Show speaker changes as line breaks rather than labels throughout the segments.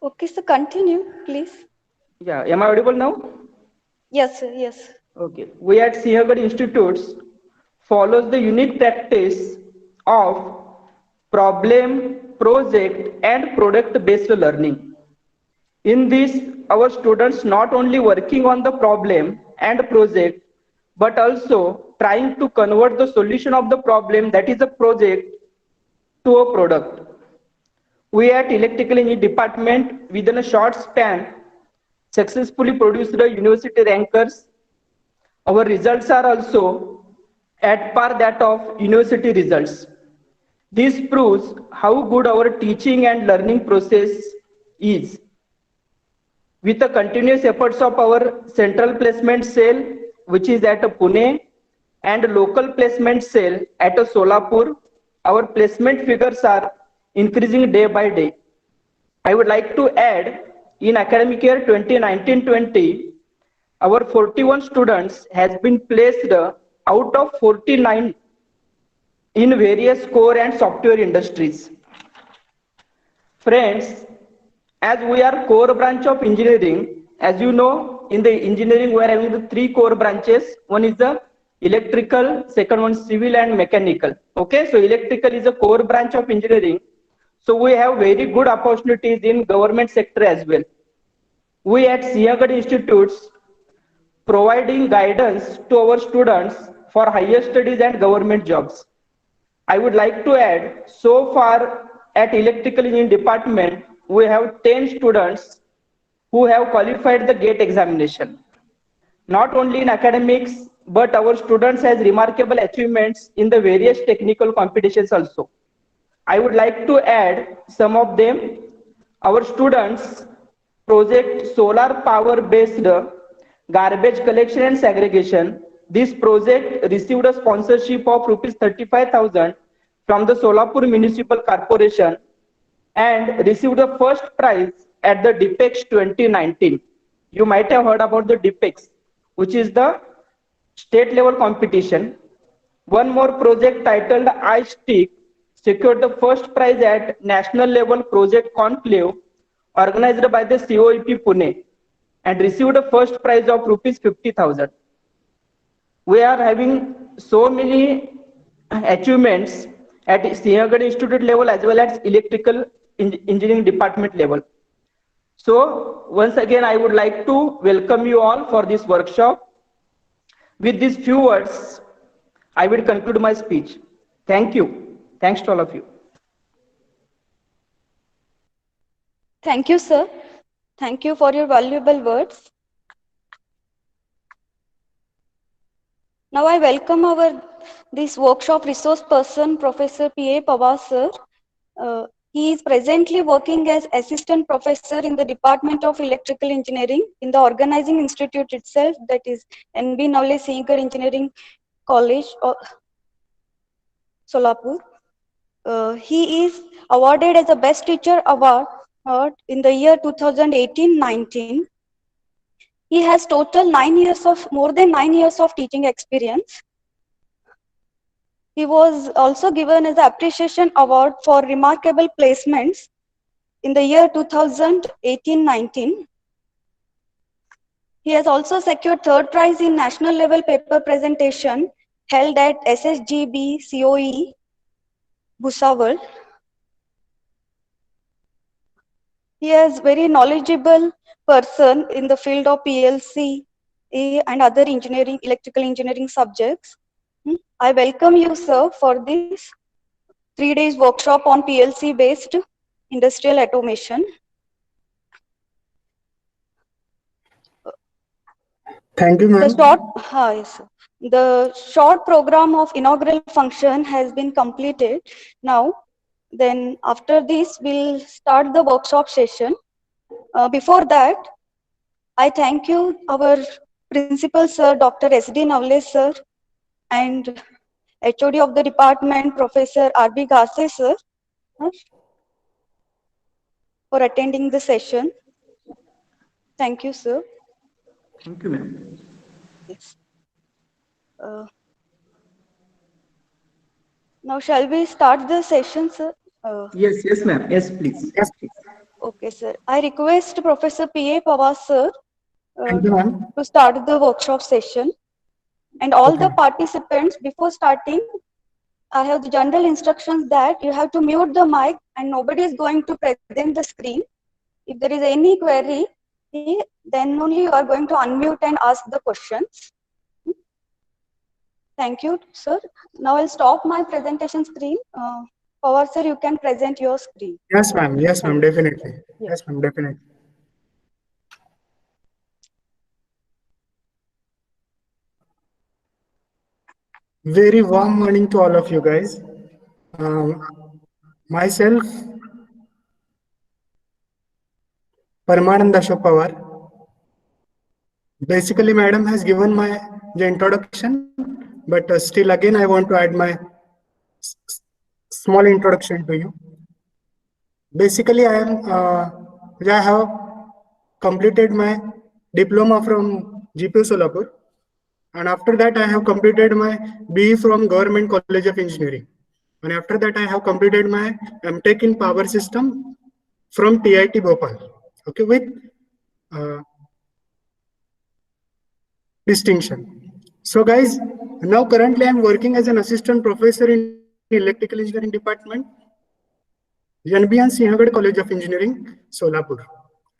Okay, so continue, please.
Yeah, am I audible now?
Yes, sir, yes.
Okay. We at Sinhagad Institutes follows the unique practice of problem, project and product based learning. In this, our students not only working on the problem and project, but also trying to convert the solution of the problem, that is a project, to a product. We at Electrical Engineering Department, within a short span, successfully produced the university rankers. Our results are also at par that of university results. This proves how good our teaching and learning process is. With the continuous efforts of our central placement cell, which is at Pune, and local placement cell at Solapur, our placement figures are increasing day by day. I would like to add, in academic year 2019-20, our 41 students has been placed out of 49 in various core and software industries. Friends, as we are core branch of engineering, as you know, in the engineering we are having the three core branches. One is the electrical, second one civil and mechanical. Okay, so electrical is a core branch of engineering. So we have very good opportunities in government sector as well. We at Sinhagad Institutes providing guidance to our students for higher studies and government jobs. I would like to add, so far at Electrical Engineering Department, we have 10 students who have qualified the GATE examination. Not only in academics, but our students has remarkable achievements in the various technical competitions also. I would like to add some of them. Our students project solar power based garbage collection and segregation. This project received a sponsorship of rupees 35,000 from the Solapur Municipal Corporation and received the first prize at the DPEX 2019. You might have heard about the DPEX, which is the state level competition. One more project titled iStick secured the first prize at national level project conclave organized by the COEP Pune and received a first prize of rupees 50,000. We are having so many achievements at Sinhagad Institute level as well as electrical engineering department level. So once again, I would like to welcome you all for this workshop. With these few words, I will conclude my speech. Thank you. Thanks to all of you.
Thank you, sir. Thank you for your valuable words. Now I welcome our this workshop resource person, Professor P.A. Pawar, sir. He is presently working as assistant professor in the Department of Electrical Engineering in the organizing institute itself, that is NB Navle Sinhagad Engineering College, Solapur. He is awarded as a Best Teacher Award in the year 2018-19. He has total more than 9 years of teaching experience. He was also given as the Appreciation Award for remarkable placements in the year 2018-19. He has also secured third prize in national level paper presentation held at SSGB COE, Bhusawal. He is very knowledgeable person in the field of PLC and other engineering, electrical engineering subjects. I welcome you, sir, for this 3 days workshop on PLC based industrial automation.
Thank you, ma'am.
The short program of inaugural function has been completed now. Then after this, we'll start the workshop session. Before that, I thank you, our principal sir, Dr. S.D. Navle sir, and HOD of the department, Professor R.B. Gase sir, for attending the session. Thank you, sir.
Thank you, ma'am.
Yes. Now, shall we start the session, sir?
Yes, ma'am. Yes, please.
Yes.
Okay, sir. I request Professor P.A. Pawar, sir,
Thank you, ma'am.
to start the workshop session. And all
Okay.
the participants, before starting, I have the general instructions that you have to mute the mic and nobody is going to present the screen. If there is any query, then only you are going to unmute and ask the questions. Thank you, sir. Now I'll stop my presentation screen. Pawar, sir, you can present your screen.
Yes, ma'am. Yes, ma'am. Definitely. Yes, ma'am. Definitely. Very warm morning to all of you guys. Myself, Paramanand Ashok Pawar. Basically, madam has given the introduction, but still again I want to add my small introduction to you. Basically, I have completed my diploma from GPU Solapur, and after that I have completed my BE from Government College of Engineering, and after that I have completed my MTech in Power System from TIT Bhopal. Okay, with distinction. So guys, now currently I'm working as an assistant professor in electrical engineering department, NBN Sinhagad College of Engineering, Solapur.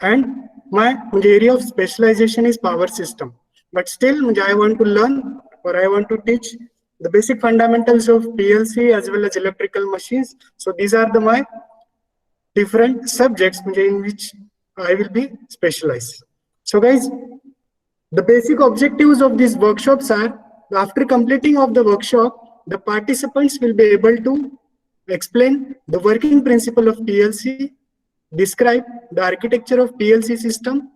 And my area of specialization is power system. But still I want to learn, or I want to teach the basic fundamentals of PLC as well as electrical machines. So these are my different subjects in which I will be specialized. So guys, the basic objectives of these workshops are, after completing of the workshop, the participants will be able to explain the working principle of PLC, describe the architecture of PLC system,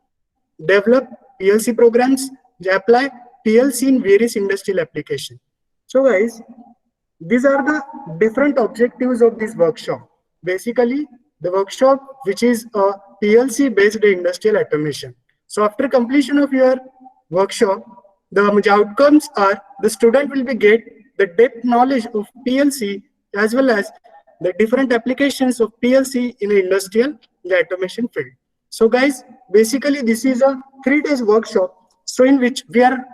develop PLC programs, apply PLC in various industrial applications. So guys, these are the different objectives of this workshop. Basically, the workshop which is a PLC based industrial automation. So after completion of your workshop, the outcomes are the student will be get the depth knowledge of PLC as well as the different applications of PLC in the industrial automation field. So guys, basically this is a 3 days workshop, so in which we are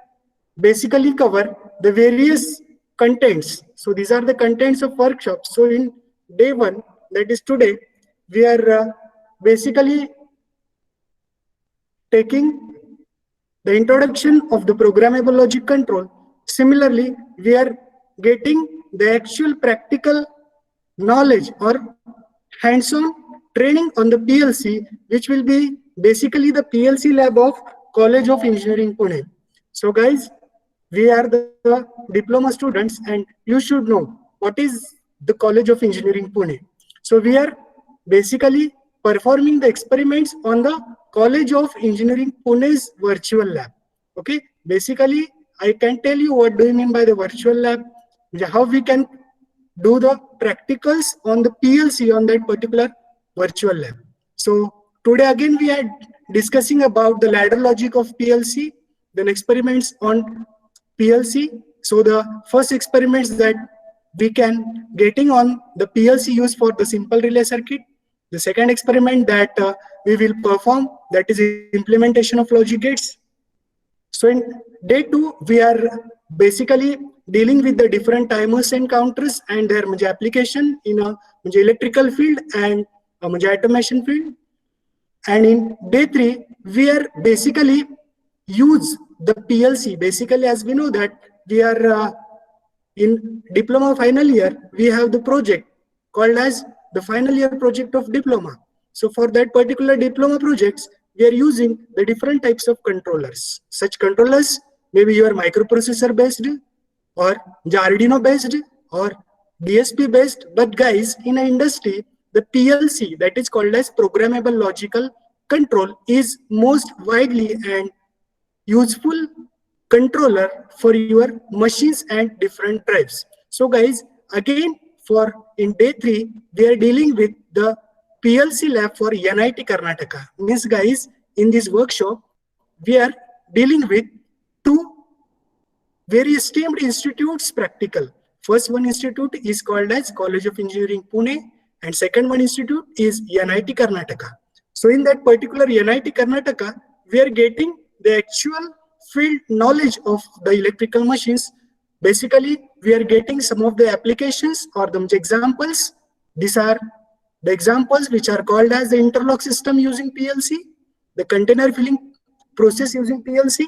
basically cover the various contents. So these are the contents of workshops. So in day 1, that is today, we are basically taking the introduction of the programmable logic control. Similarly, we are getting the actual practical knowledge or hands-on training on the PLC, which will be basically the PLC lab of College of Engineering, Pune. So guys, we are the diploma students and you should know what is the College of Engineering, Pune. So we are basically performing the experiments on the College of Engineering, Pune's virtual lab. Okay, basically I can tell you what do you mean by the virtual lab, how we can do the practicals on the PLC on that particular virtual lab. So today again we are discussing about the ladder logic of PLC, then experiments on PLC. So the first experiments that we can getting on the PLC used for the simple relay circuit. The second experiment that we will perform, that is implementation of logic gates. So in day 2, we are basically dealing with the different timers and counters and their application in a electrical field and a automation field. And in day 3, we are basically use the PLC. Basically, as we know that we are in diploma final year, we have the project called as the final year project of diploma. So for that particular diploma projects, we are using the different types of controllers. Such controllers, maybe you are microprocessor based or Arduino based or DSP based. But guys, in an industry, the PLC, that is called as programmable logical control, is most widely and useful controller for your machines and different drives. So guys, again, for in day 3, we are dealing with the PLC lab for NIT Karnataka. Means guys, in this workshop, we are dealing with 2 very esteemed institutes practical. First one institute is called as College of Engineering, Pune, and second one institute is NIT Karnataka. So in that particular NIT Karnataka, we are getting the actual field knowledge of the electrical machines. Basically, we are getting some of the applications or the examples. These are the examples which are called as the interlock system using PLC, the container filling process using PLC,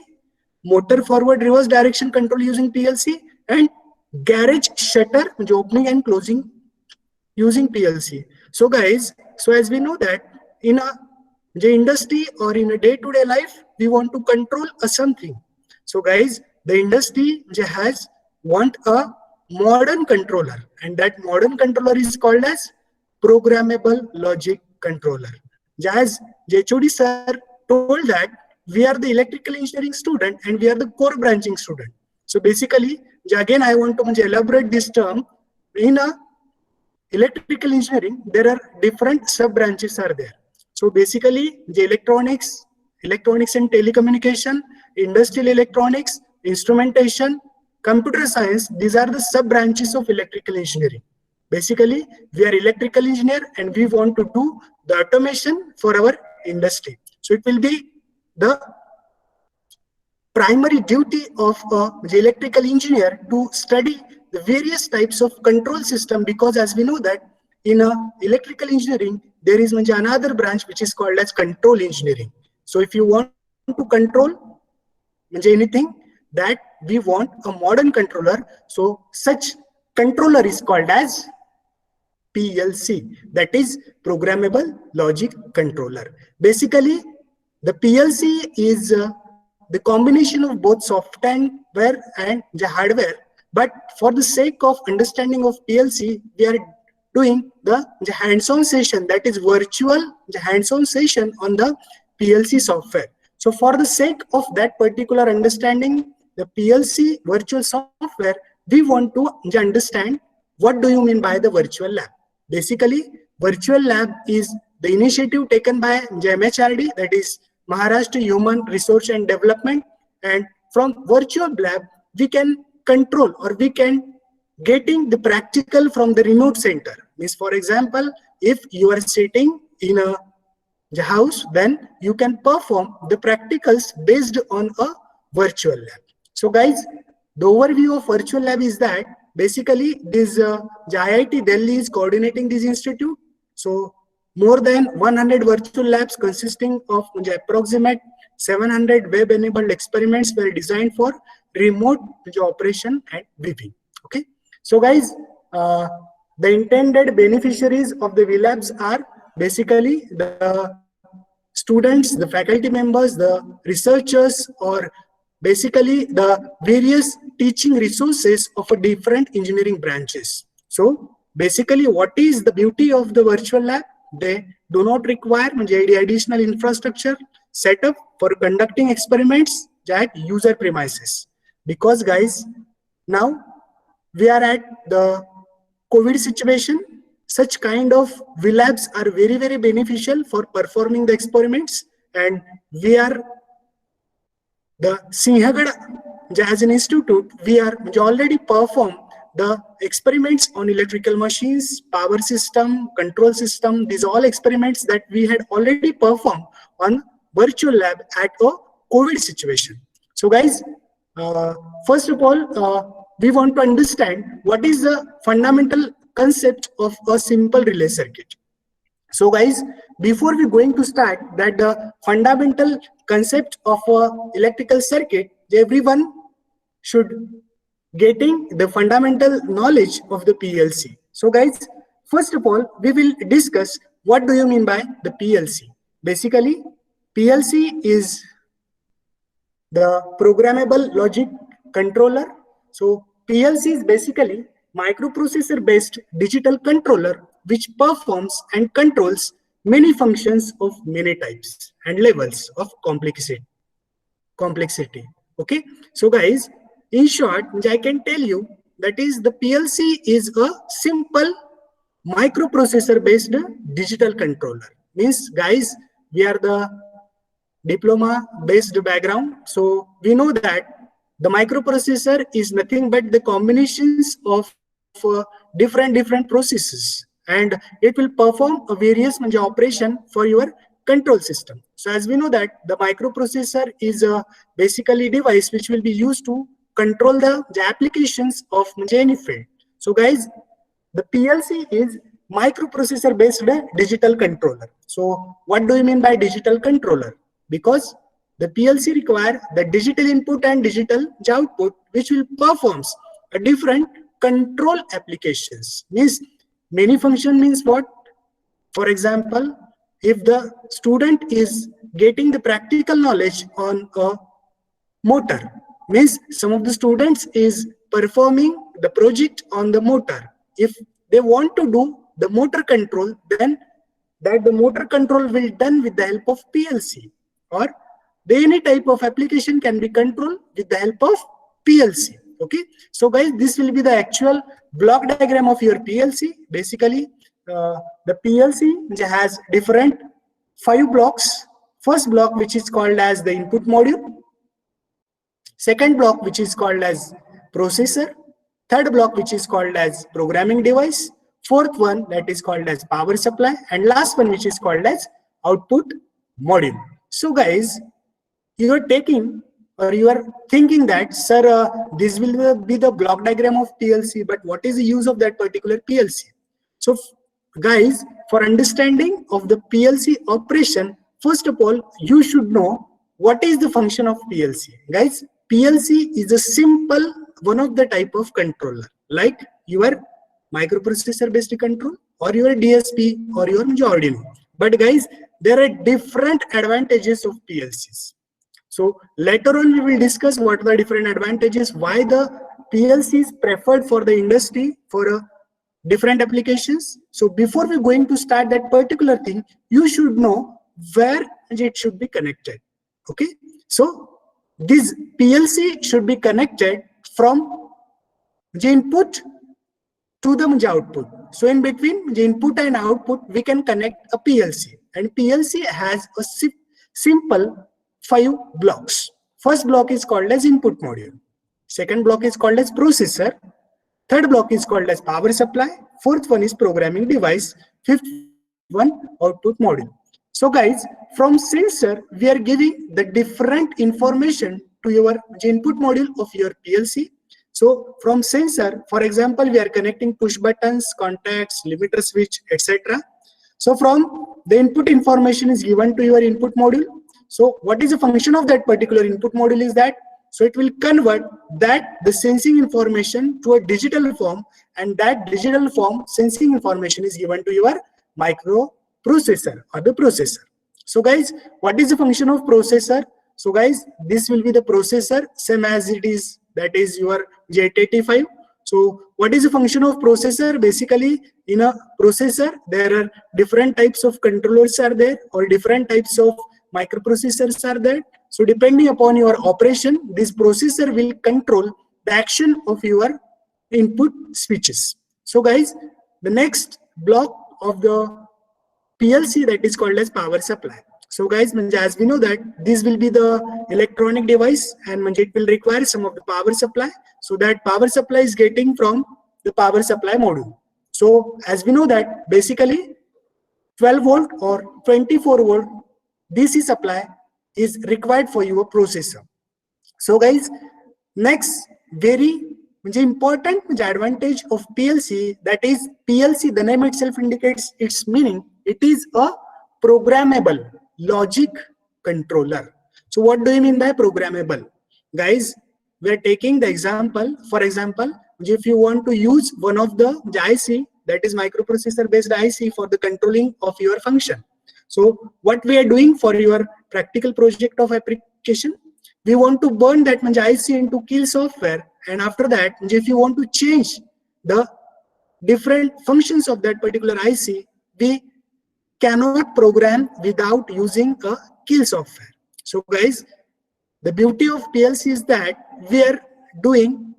motor forward reverse direction control using PLC, and garage shutter opening and closing using PLC. So guys, so as we know that in a the industry or in a day-to-day life, we want to control a something. So guys, the industry has want a modern controller, and that modern controller is called as programmable logic controller. As HOD sir told that we are the electrical engineering student and we are the core branching student. So basically, again, I want to elaborate this term. In a electrical engineering, there are different sub branches are there. So basically, the electronics and telecommunication, industrial electronics, instrumentation, computer science, these are the sub branches of electrical engineering. Basically, we are electrical engineer and we want to do the automation for our industry. So it will be the primary duty of the electrical engineer to study the various types of control system, because as we know that in electrical engineering, there is another branch which is called as control engineering. So if you want to control anything, that we want a modern controller. So such controller is called as PLC, that is programmable logic controller. Basically, the PLC is the combination of both software and the hardware. But for the sake of understanding of PLC, we are doing the hands-on session, that is virtual hands-on session on the PLC software. So for the sake of that particular understanding, the PLC virtual software, we want to understand what do you mean by the virtual lab. Basically, virtual lab is the initiative taken by MHRD, that is Maharashtra Human Resource and Development. And from virtual lab, we can control or we can getting the practical from the remote center. Means, for example, if you are sitting in a house, then you can perform the practicals based on a virtual lab. So guys, the overview of virtual lab is that basically this IIT Delhi is coordinating this institute. So more than 100 virtual labs consisting of approximate 700 web-enabled experiments were designed for remote operation and viewing. Okay. So guys, the intended beneficiaries of the VLabs are basically the students, the faculty members, the researchers, or basically the various teaching resources of a different engineering branches. So basically, what is the beauty of the virtual lab? They do not require additional infrastructure setup for conducting experiments at user premises. Because guys, now we are at the COVID situation. Such kind of VLabs are very, very beneficial for performing the experiments, and we are the Sinhagad as an institute, we are already performed the experiments on electrical machines, power system, control system. These all experiments that we had already performed on virtual lab at a COVID situation. So guys, first of all, we want to understand what is the fundamental concept of a simple relay circuit. So guys, before we going to start that the fundamental concept of a electrical circuit, everyone should getting the fundamental knowledge of the PLC. So guys, first of all, we will discuss what do you mean by the PLC. Basically, PLC is the programmable logic controller. So PLC is basically microprocessor based digital controller which performs and controls many functions of many types and levels of complexity. Okay, so guys, in short, I can tell you that is the PLC is a simple microprocessor based digital controller. Means guys, we are the diploma based background, so we know that the microprocessor is nothing but the combinations of different processes, and it will perform a various operation for your control system. So as we know that the microprocessor is a basically device which will be used to control the applications of any field. So guys, the PLC is microprocessor based digital controller. So what do you mean by digital controller? Because the PLC require the digital input and digital output which will performs a different control applications. Means many function means what? For example, if the student is getting the practical knowledge on a motor, means some of the students is performing the project on the motor. If they want to do the motor control, then that the motor control will done with the help of PLC, or any type of application can be controlled with the help of PLC. Okay, so guys, this will be the actual block diagram of your PLC. Basically, the PLC has different 5 blocks. First block, which is called as the input module. Second block, which is called as processor. Third block, which is called as programming device. Fourth one, that is called as power supply. And last one, which is called as output module. So guys, you are taking or you are thinking that, sir, this will be the block diagram of PLC, but what is the use of that particular PLC? So guys, for understanding of the PLC operation, first of all, you should know what is the function of PLC. Guys, PLC is a simple one of the type of controller, like your microprocessor based control or your DSP or your Arduino. But guys, there are different advantages of PLCs. So later on we will discuss what are the different advantages, why the PLC is preferred for the industry for different applications. So before we're going to start that particular thing, you should know where it should be connected. Okay, so this PLC should be connected from the input to the output. So in between the input and output, we can connect a PLC, and PLC has a simple 5 blocks. First block is called as input module. Second block is called as processor. Third block is called as power supply. Fourth one is programming device. Fifth one, output module. So guys, from sensor, we are giving the different information to your input module of your PLC. So from sensor, for example, we are connecting push buttons, contacts, limiter switch, etc. So from the input information is given to your input module. So what is the function of that particular input module is that, so it will convert that the sensing information to a digital form, and that digital form sensing information is given to your microprocessor or the processor. So guys, what is the function of processor? So guys, this will be the processor, same as it is, that is your Z85. So what is the function of processor? Basically, in a processor, there are different types of controllers are there, or different types of microprocessors are there. So depending upon your operation, this processor will control the action of your input switches. So guys, the next block of the PLC, that is called as power supply. So guys, as we know that this will be the electronic device, and it will require some of the power supply. So that power supply is getting from the power supply module. So as we know that basically 12 volt or 24 volt DC supply is required for your processor. So guys, next very important advantage of PLC, that is PLC, the name itself indicates its meaning. It is a programmable logic controller. So what do you mean by programmable? Guys, we are taking the example, for example, if you want to use one of the IC, that is microprocessor based IC, for the controlling of your function. So what we are doing for your practical project of application, we want to burn that IC into kill software, and after that, if you want to change the different functions of that particular IC, we cannot program without using a kill software. So guys, the beauty of PLC is that we are doing,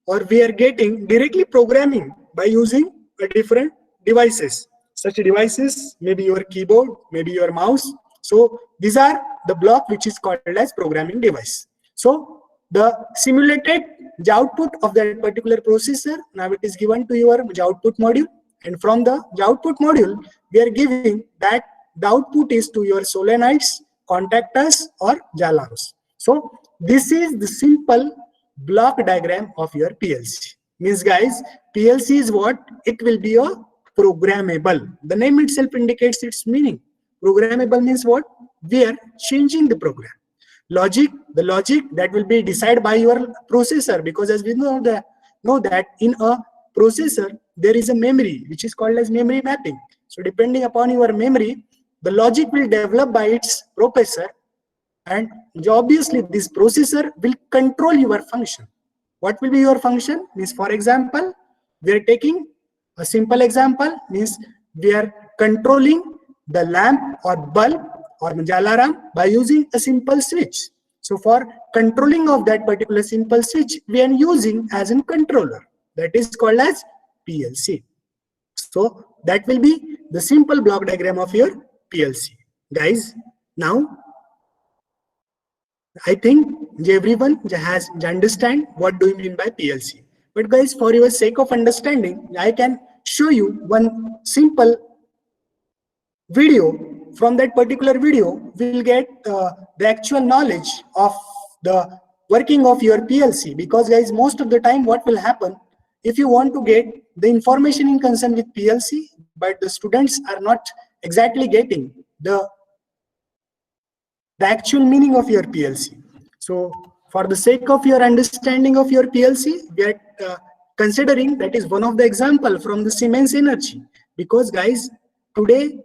or we are getting directly programming by using different devices. Such devices, maybe your keyboard, maybe your mouse. So these are the block which is called as programming device. So the simulated output of that particular processor, now it is given to your output module, and from the output module we are giving that the output is to your solenoids, contactors or alarms. So this is the simple block diagram of your PLC. Means guys, PLC is what? It will be a programmable. The name itself indicates its meaning. Programmable means what? We are changing the program. Logic, the logic that will be decided by your processor, because as we know that in a processor there is a memory which is called as memory mapping. So depending upon your memory, the logic will develop by its processor, and obviously this processor will control your function. What will be your function? Means, for example, we are taking a simple example, means we are controlling the lamp or bulb or alarm by using a simple switch. So for controlling of that particular simple switch, we are using as a controller, that is called as PLC. So that will be the simple block diagram of your PLC. Guys, now I think everyone has understand what do you mean by PLC. But guys, for your sake of understanding, I can show you one simple video. From that particular video, we will get the actual knowledge of the working of your PLC. Because guys, most of the time what will happen, if you want to get the information in concern with PLC, but the students are not exactly getting the actual meaning of your PLC. So for the sake of your understanding of your PLC, we are considering that is one of the example from the Siemens Energy. Because guys, today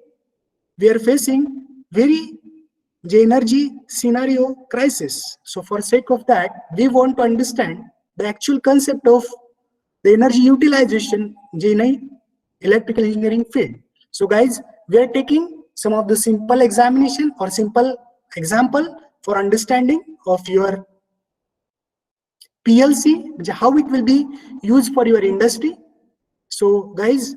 we are facing very energy scenario crisis. So for sake of that, we want to understand the actual concept of the energy utilization in electrical engineering field. So guys, we are taking some of the simple examination or simple example for understanding of your PLC, how it will be used for your industry. So guys,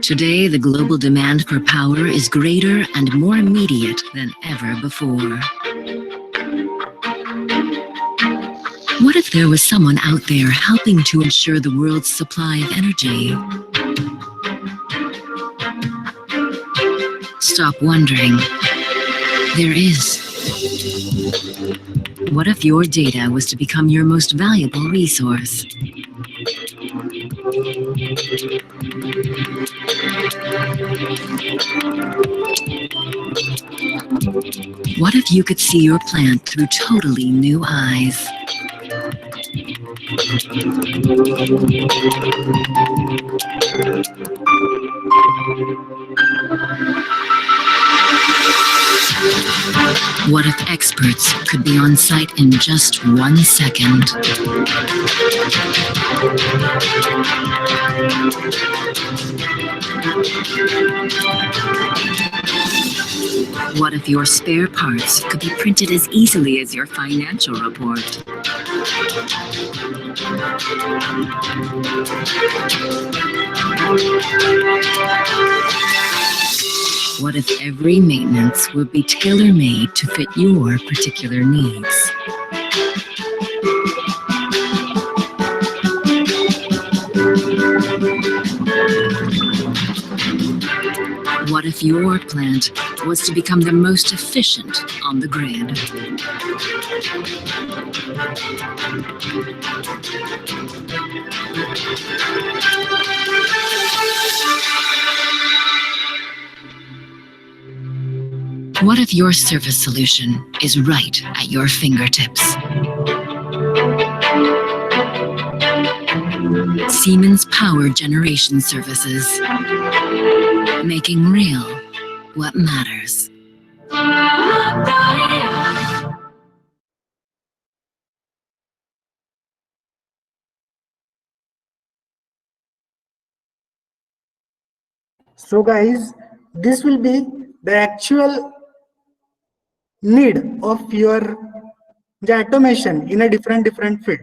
today, the global demand for power is greater and more immediate than ever before. What if there was someone out there helping to ensure the world's supply of energy? Stop wondering. There is. What if your data was to become your most valuable resource? What if you could see your plant through totally new eyes? What if experts could be on site in just 1 second? What if your spare parts could be printed as easily as your financial report? What if every maintenance would be tailor-made to fit your particular needs? What if your plant was to become the most efficient on the grid? What if your service solution is right at your fingertips? Siemens Power Generation Services. Making real what matters.
so guys, this will be the actual need of your automation in a different field.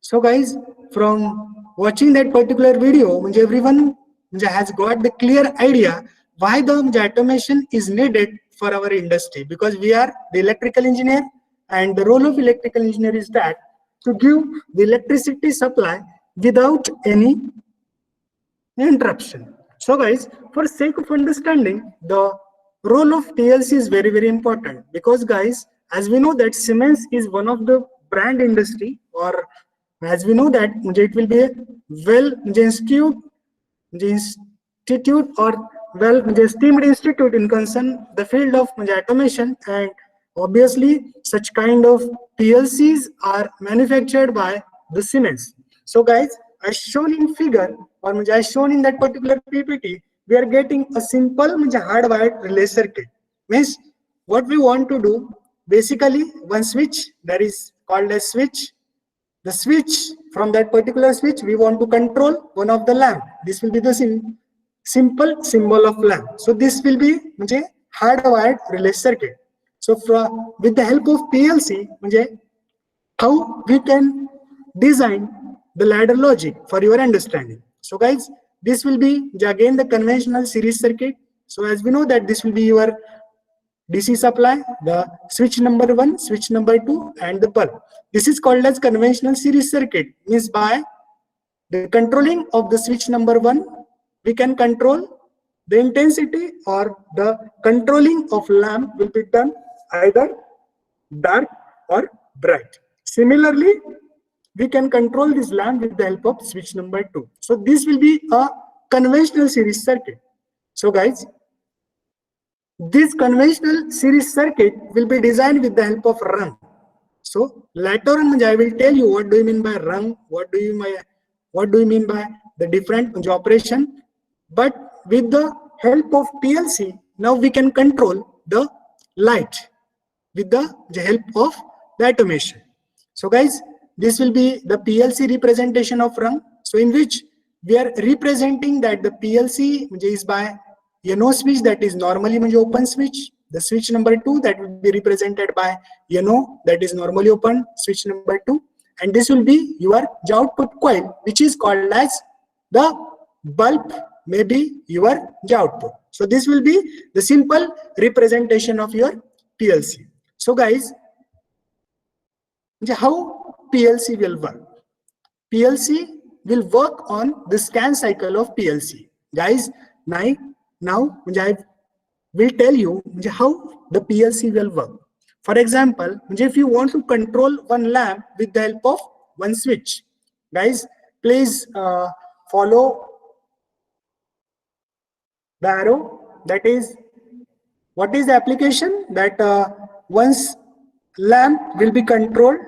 So guys, from watching that particular video, everyone has got the clear idea why the automation is needed for our industry, because we are the electrical engineer, and the role of electrical engineer is that to give the electricity supply without any interruption. So guys, for sake of understanding, the role of PLC is very, very important, because guys, as we know that Siemens is one of the brand industry, or as we know that it will be a well institute or well esteemed institute in concern the field of automation, and obviously such kind of PLCs are manufactured by the Siemens. So guys, as shown in figure, or as shown in that particular PPT, we are getting a simple hardwired relay circuit. Means what we want to do, basically one switch that is called as switch. The switch, from that particular switch, we want to control one of the lamp. This will be the simple symbol of lamp. So this will be hardwired relay circuit. So with the help of PLC, how we can design the ladder logic for your understanding. So guys, this will be again the conventional series circuit. So as we know that this will be your DC supply, the switch number 1, switch number 2, and the bulb. This is called as conventional series circuit. Means by the controlling of the switch number 1, we can control the intensity, or the controlling of lamp will be done either dark or bright. Similarly, we can control this lamp with the help of switch number 2. So this will be a conventional series circuit. So guys, this conventional series circuit will be designed with the help of rung. So later on, I will tell you what do you mean by rung, what do you mean by the different operation. But with the help of PLC, now we can control the light with the help of the automation. So guys, this will be the PLC representation of rung. So in which we are representing that the PLC is by NO switch, that is normally open switch. The switch number 2 that will be represented by NO, that is normally open switch number 2. And this will be your output coil, which is called as the bulb, maybe your output. So this will be the simple representation of your PLC. So guys, how PLC will work? PLC will work on the scan cycle of PLC. Guys, now I will tell you how the PLC will work. For example, if you want to control one lamp with the help of one switch, guys, please follow the arrow. That is, what is the application? That once lamp will be controlled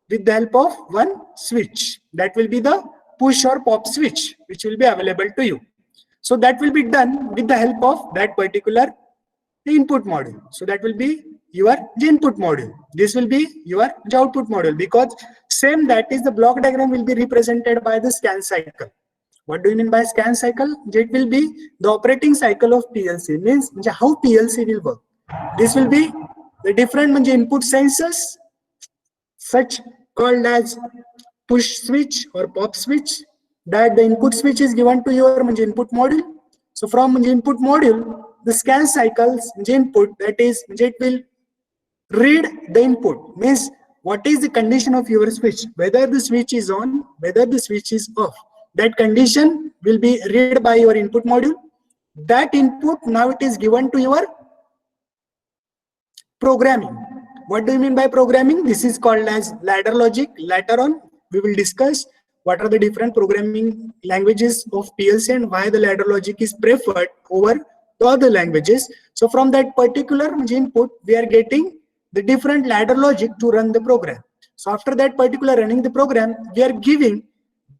with the help of one switch. That will be the push or pop switch, which will be available to you. So that will be done with the help of that particular input module. So that will be your input module. This will be your output module, because same, that is the block diagram will be represented by the scan cycle. What do you mean by scan cycle? It will be the operating cycle of PLC. Means how PLC will work. This will be the different input sensors, such called as push switch or pop switch, that the input switch is given to your input module. So from input module, the scan cycles input, that is, it will read the input. Means what is the condition of your switch, whether the switch is on, whether the switch is off. That condition will be read by your input module. That input now it is given to your programming. What do you mean by programming? This is called as ladder logic. Later on, we will discuss what are the different programming languages of PLC and why the ladder logic is preferred over the other languages. So from that particular input, we are getting the different ladder logic to run the program. So after that particular running the program, we are giving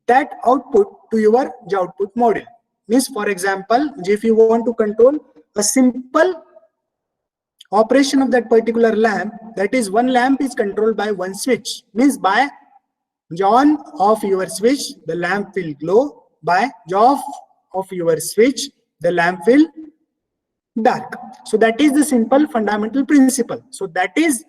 that output to your output module. Means, for example, if you want to control a simple operation of that particular lamp, that is, one lamp is controlled by one switch. Means by on off your switch, the lamp will glow. By off of your switch, the lamp will dark. So that is the simple fundamental principle. So that is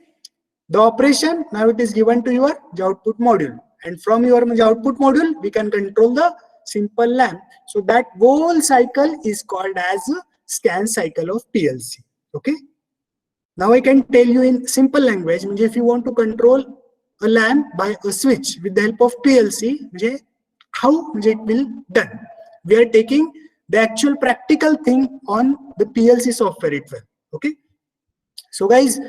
the operation. Now it is given to your output module, and from your output module we can control the simple lamp. So that whole cycle is called as a scan cycle of PLC. Okay. Now I can tell you in simple language, if you want to control a lamp by a switch with the help of PLC, how it will done. We are taking the actual practical thing on the PLC software itself. Okay. So guys,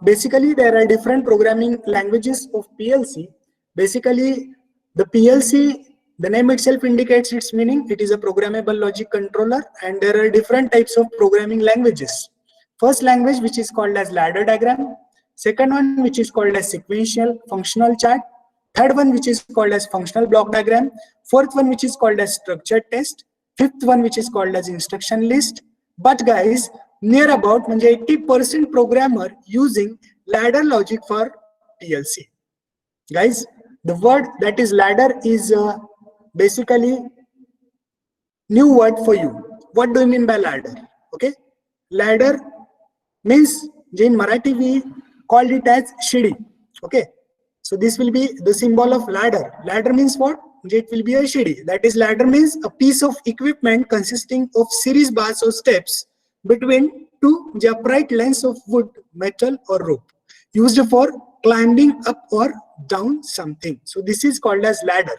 basically there are different programming languages of PLC. Basically the PLC, the name itself indicates its meaning. It is a programmable logic controller, and there are different types of programming languages. First language, which is called as ladder diagram. Second one, which is called as sequential functional chart. Third one, which is called as functional block diagram. Fourth one, which is called as structured test. Fifth one, which is called as instruction list. But guys, near about 80% programmer using ladder logic for PLC. Guys, the word that is ladder is basically new word for you. What do you mean by ladder? Okay, ladder means in Marathi we called it as shidi. Okay, so this will be the symbol of ladder. Ladder means what? It will be a shidi. That is, ladder means a piece of equipment consisting of series bars or steps between two upright lengths of wood, metal or rope, used for climbing up or down something. So this is called as ladder.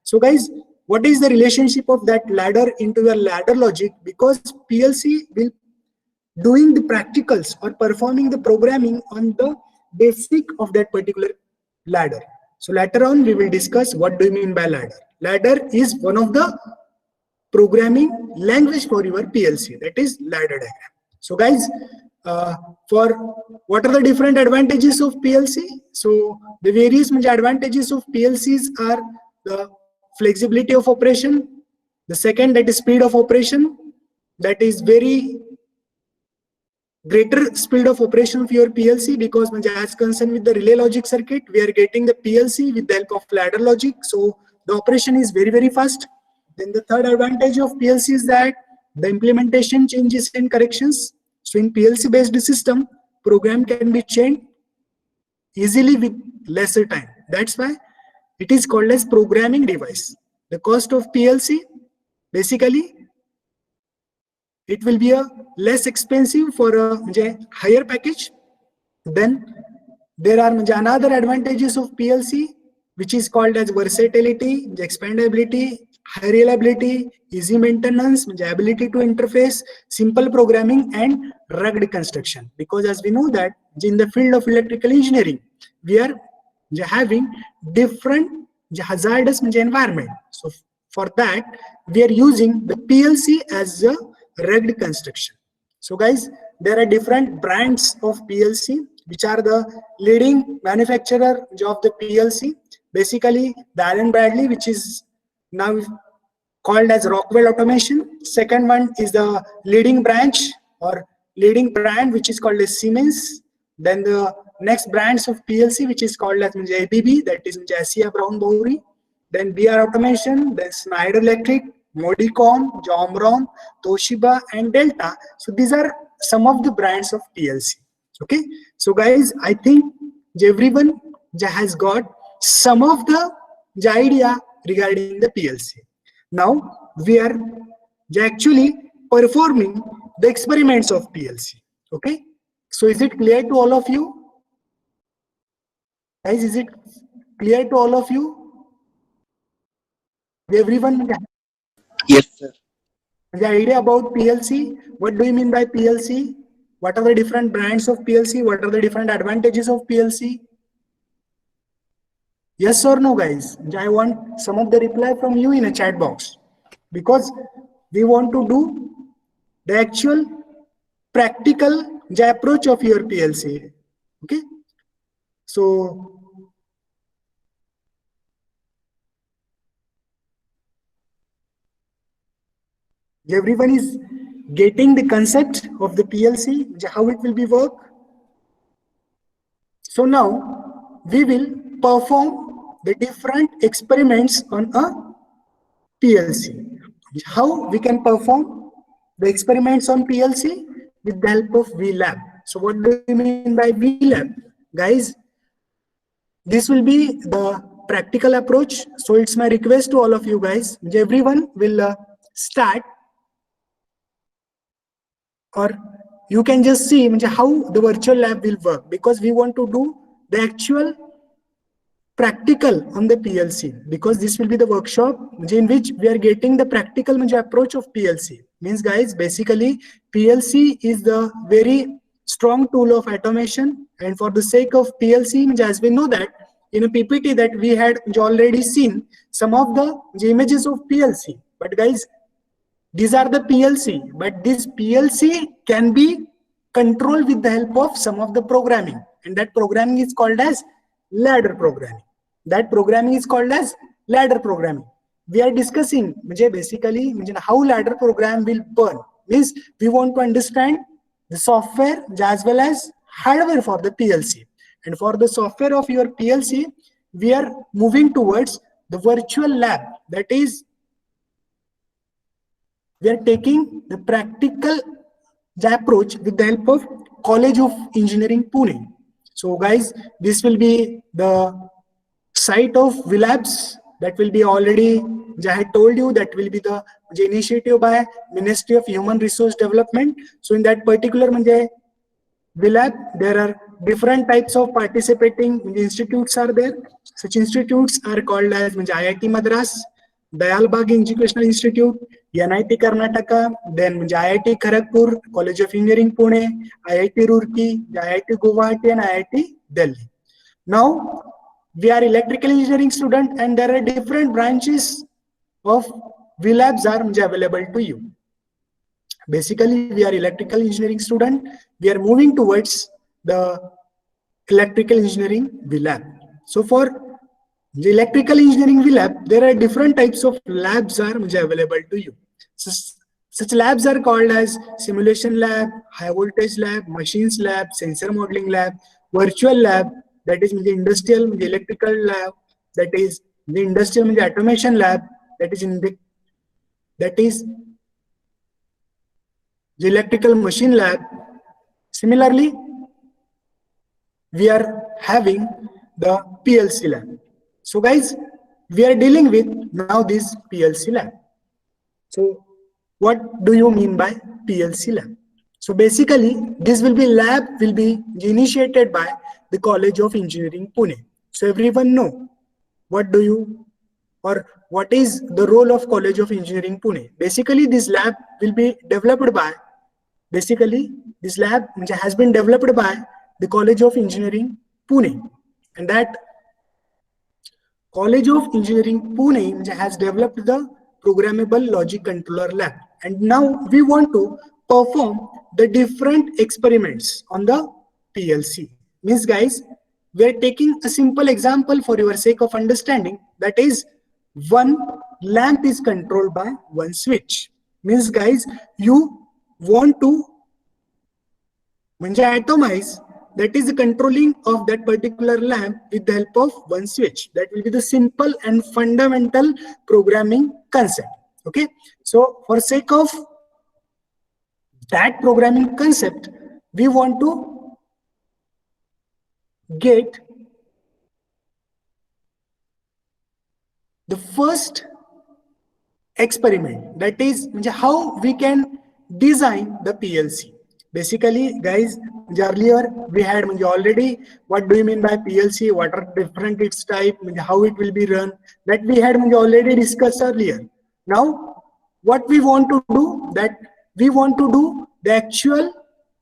So guys, what is the relationship of that ladder into your ladder logic? Because PLC will doing the practicals or performing the programming on the basic of that particular ladder. So later on we will discuss what do you mean by ladder. Ladder is one of the programming language for your PLC, that is ladder diagram. So guys, for what are the different advantages of PLC? So the various advantages of PLCs are the flexibility of operation. The second, that is speed of operation. That is very greater speed of operation of your PLC, because as concerned with the relay logic circuit, we are getting the PLC with the help of ladder logic. So the operation is very, very fast. Then the third advantage of PLC is that the implementation changes and corrections. So in PLC based system, program can be changed easily with lesser time. That's why it is called as programming device. The cost of PLC, basically, it will be a less expensive for a higher package. Then there are another advantages of PLC, which is called as versatility, expandability, high reliability, easy maintenance, ability to interface, simple programming, and rugged construction. Because as we know that in the field of electrical engineering, we are having different hazardous environment. So for that, we are using the PLC as a rugged construction. So guys, there are different brands of PLC, which are the leading manufacturer of the PLC. Basically, the Allen Bradley, which is now called as Rockwell Automation. Second one is the leading branch or leading brand, which is called as Siemens. Then the next brands of PLC, which is called as ABB, that is ASIA Brown Boveri. Then BR Automation, then Schneider Electric, Modicon, Jomron, Toshiba, and Delta. So these are some of the brands of PLC. Okay, so guys, I think everyone has got some of the idea regarding the PLC. Now we are actually performing the experiments of PLC. Okay, so is it clear to all of you? Guys, is it clear to all of you? Everyone?
Yes, sir.
The idea about PLC, what do you mean by PLC? What are the different brands of PLC? What are the different advantages of PLC? Yes or no, guys? I want some of the reply from you in a chat box, because we want to do the actual practical approach of your PLC. Okay, so everyone is getting the concept of the PLC, how it will be work. So now we will perform the different experiments on a PLC. How we can perform the experiments on PLC? With the help of VLab. So what do you mean by VLab? Guys, this will be the practical approach. So it's my request to all of you guys, everyone will start, or you can just see how the virtual lab will work, because we want to do the actual practical on the PLC, because this will be the workshop in which we are getting the practical approach of PLC. Means guys, basically PLC is the very strong tool of automation, and for the sake of PLC, as we know that in a PPT that we had already seen some of the images of PLC, but guys, these are the PLC, but this PLC can be controlled with the help of some of the programming, and that programming is called as ladder programming. That programming is called as ladder programming. We are discussing basically how ladder program will burn. Means we want to understand the software as well as hardware for the PLC. And for the software of your PLC, we are moving towards the virtual lab. That is, we are taking the practical approach with the help of College of Engineering Pune. So guys, this will be the site of VLabs that will be already, I had told you, that will be the initiative by Ministry of Human Resource Development. So in that particular VLab, there are different types of participating institutes are there. Such institutes are called as IIT Madras, Dayal Bagh Educational Institute, NIT Karnataka, then IIT Kharagpur, College of Engineering Pune, IIT Roorkee, IIT Guwahati, and IIT Delhi. Now, we are electrical engineering student, and there are different branches of VLabs are available to you. Basically, we are electrical engineering student. We are moving towards the electrical engineering VLab. So for the electrical engineering VLab, there are different types of labs are available to you. So, such labs are called as simulation lab, high voltage lab, machines lab, sensor modeling lab, virtual lab, that is the industrial the electrical lab, that is the industrial the automation lab, that is the electrical machine lab. Similarly, we are having the PLC lab. So guys, we are dealing with now this PLC lab. So what do you mean by PLC lab? So basically, this lab will be initiated by the College of Engineering Pune. So everyone know what is the role of College of Engineering Pune. Basically, this lab will be developed by, this lab has been developed by the College of Engineering Pune, and that College of Engineering Pune has developed the Programmable Logic Controller Lab. And now we want to perform the different experiments on the PLC. Means guys, we are taking a simple example for your sake of understanding. That is, one lamp is controlled by one switch. Means guys, you want to atomize, that is the controlling of that particular lamp with the help of one switch. That will be the simple and fundamental programming concept. Okay, so for sake of that programming concept, we want to get the first experiment, that is how we can design the PLC. Basically guys, earlier we had already what do you mean by PLC, what are different its type, how it will be run, that we had already discussed earlier. Now what we want to do, that we want to do the actual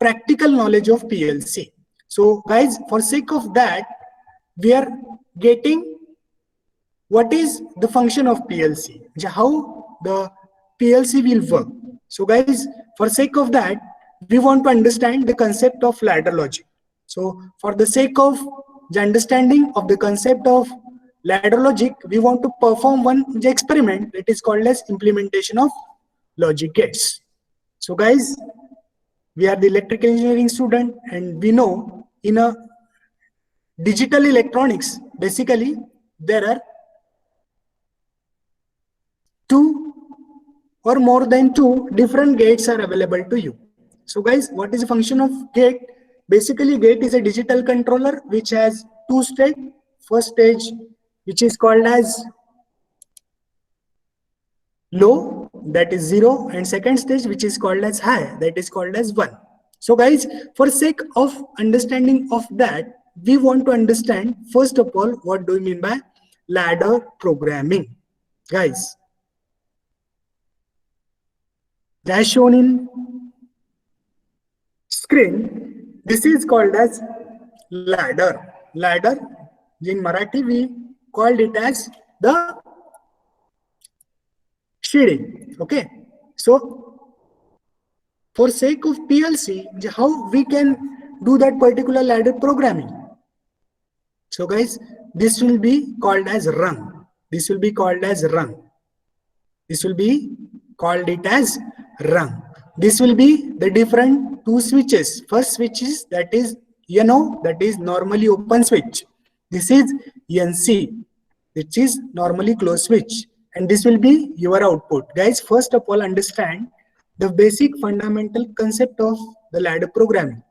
practical knowledge of PLC. So guys, for sake of that, we are getting what is the function of PLC, how the PLC will work. So guys, for sake of that, we want to understand the concept of ladder logic. So for the sake of the understanding of the concept of ladder logic, we want to perform one experiment that is called as implementation of logic gates. So guys, we are the electrical engineering student, and we know in a digital electronics, basically there are two or more than two different gates are available to you. So guys, what is the function of gate? Basically, gate is a digital controller which has two stages. First stage which is called as low, that is 0, and second stage which is called as high, that is called as 1. So guys, for sake of understanding of that, we want to understand first of all what do we mean by ladder programming. Guys, as shown in screen, this is called as ladder. Ladder, in Marathi we called it as the shading. Okay, so for sake of PLC, how we can do that particular ladder programming? So guys, this will be called as rung. This will be called as rung. This will be called it as rung. This will be the different two switches. First switch is that is that is normally open switch. This is NC, which is normally closed switch, and this will be your output. Guys, first of all, understand the basic fundamental concept of the ladder programming.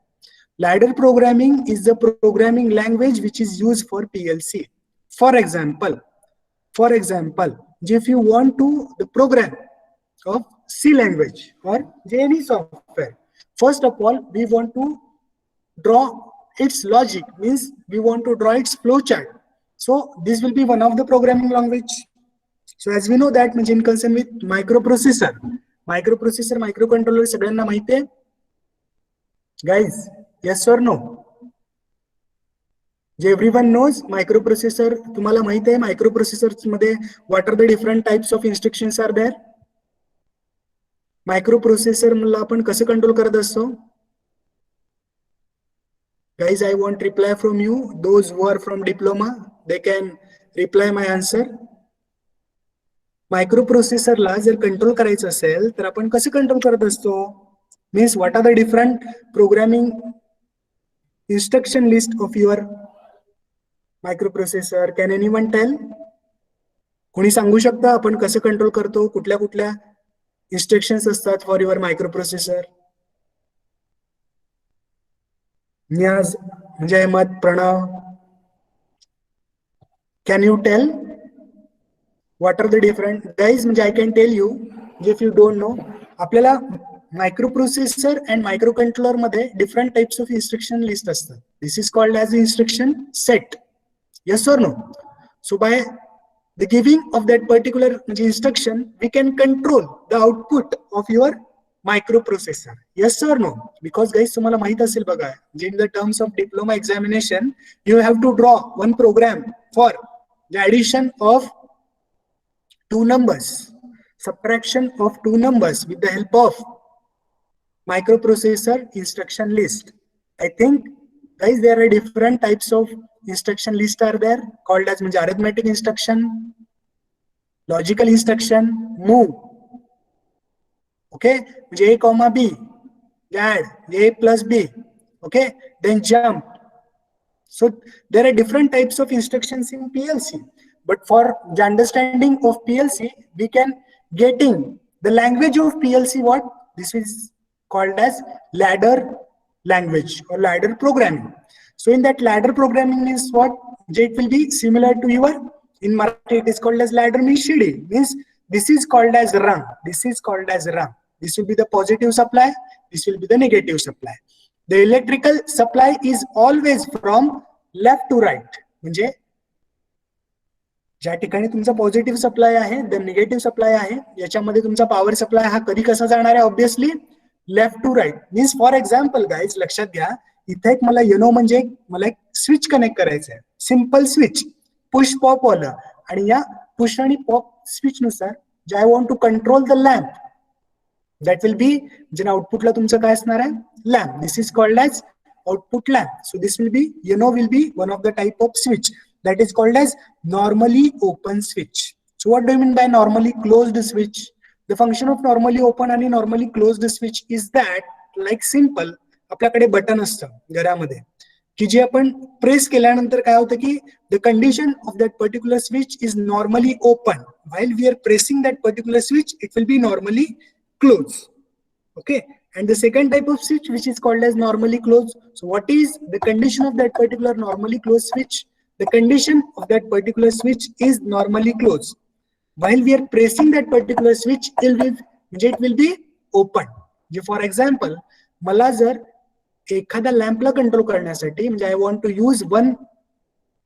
Ladder programming is the programming language which is used for PLC. For example, if you want to the program of C language or any software, first of all, we want to draw its logic, means we want to draw its flowchart. So this will be one of the programming language. So as we know that in concern with microprocessor, microcontroller सगळ्यांना माहिती आहे? Guys, yes or no? Everyone knows microprocessor. तुम्हाला माहिती आहे microprocessors मध्ये what are the different types of instructions are there? Microprocessor ला आपण कसं control करत असतो? Guys, I want reply from you. Those who are from diploma, they can reply my answer. Microprocessor ला जर control करायचं असेल तर आपण कसं कंट्रोल करत असतो? Means what are the different programming instruction list of your microprocessor? Can anyone tell? कोणी सांगू शकता आपण कसं कंट्रोल करतो? कुठल्या कुठल्या instructions असतात for your microprocessor? Niyaz, Ahmed, Pranav, can you tell what are the different? Guys, I can tell you if you don't know. आपल्याला microprocessor and microcontroller मध्ये different types of instruction list असतात. This is called as instruction set. Yes or no? So by the giving of that particular instruction, we can control the output of your microprocessor. Yes or no? Because guys, तुम्हाला माहित असेल बघा, in the terms of diploma examination, you have to draw one program for the addition of two numbers, subtraction of two numbers with the help of microprocessor instruction list. I think guys, there are different types of instruction list are there, called as arithmetic instruction, logical instruction, move. Okay, A comma B, add A plus B. Okay, then jump. So there are different types of instructions in PLC. But for the understanding of PLC, we can getting the language of PLC. What this is called as ladder language or ladder programming. So in that ladder programming means what? It will be similar to your, in Marathi it is called as ladder means shidi. Means this is called as rung. This is called as rung. This will be the positive supply. This will be the negative supply. The electrical supply is always from left to right. म्हणजे ज्या ठिकाणी तुमचा positive supply आहे, the negative supply आहे, याच्यामध्ये तुमचा power supply हा कधी कसा जाणार आहे? Obviously left to right. Means for example guys, लक्षात घ्या, इथे एक मला म्हणजे मला एक स्विच कनेक्ट करायचं आहे, सिम्पल स्विच, पुश पॉप वाला, आणि या पुश आणि पॉप स्विच नुसार जे I want to control the lamp, that will be, जे आउटपुटला तुमचं काय असणार आहे? Lamp. This is called as output lamp. So this will be, will be one of the type of switch that is called as normally open switch. So what do you mean by normally closed switch? The function of normally open and normally closed switch is that, like simple, आपल्याकडे button असतं घरामध्ये की जे आपण press केल्यानंतर काय होतं की the condition of that particular switch is normally open. While we are pressing that particular switch, it will be normally closed. Okay. And the second type of switch, which is called as normally closed. So what is the condition of that particular normally closed switch? the condition of that particular switch is normally closed. While we are pressing that particular switch, it will be open. For example, मला जर एखाद्या लॅम्पला control करण्यासाठी म्हणजे I want to use one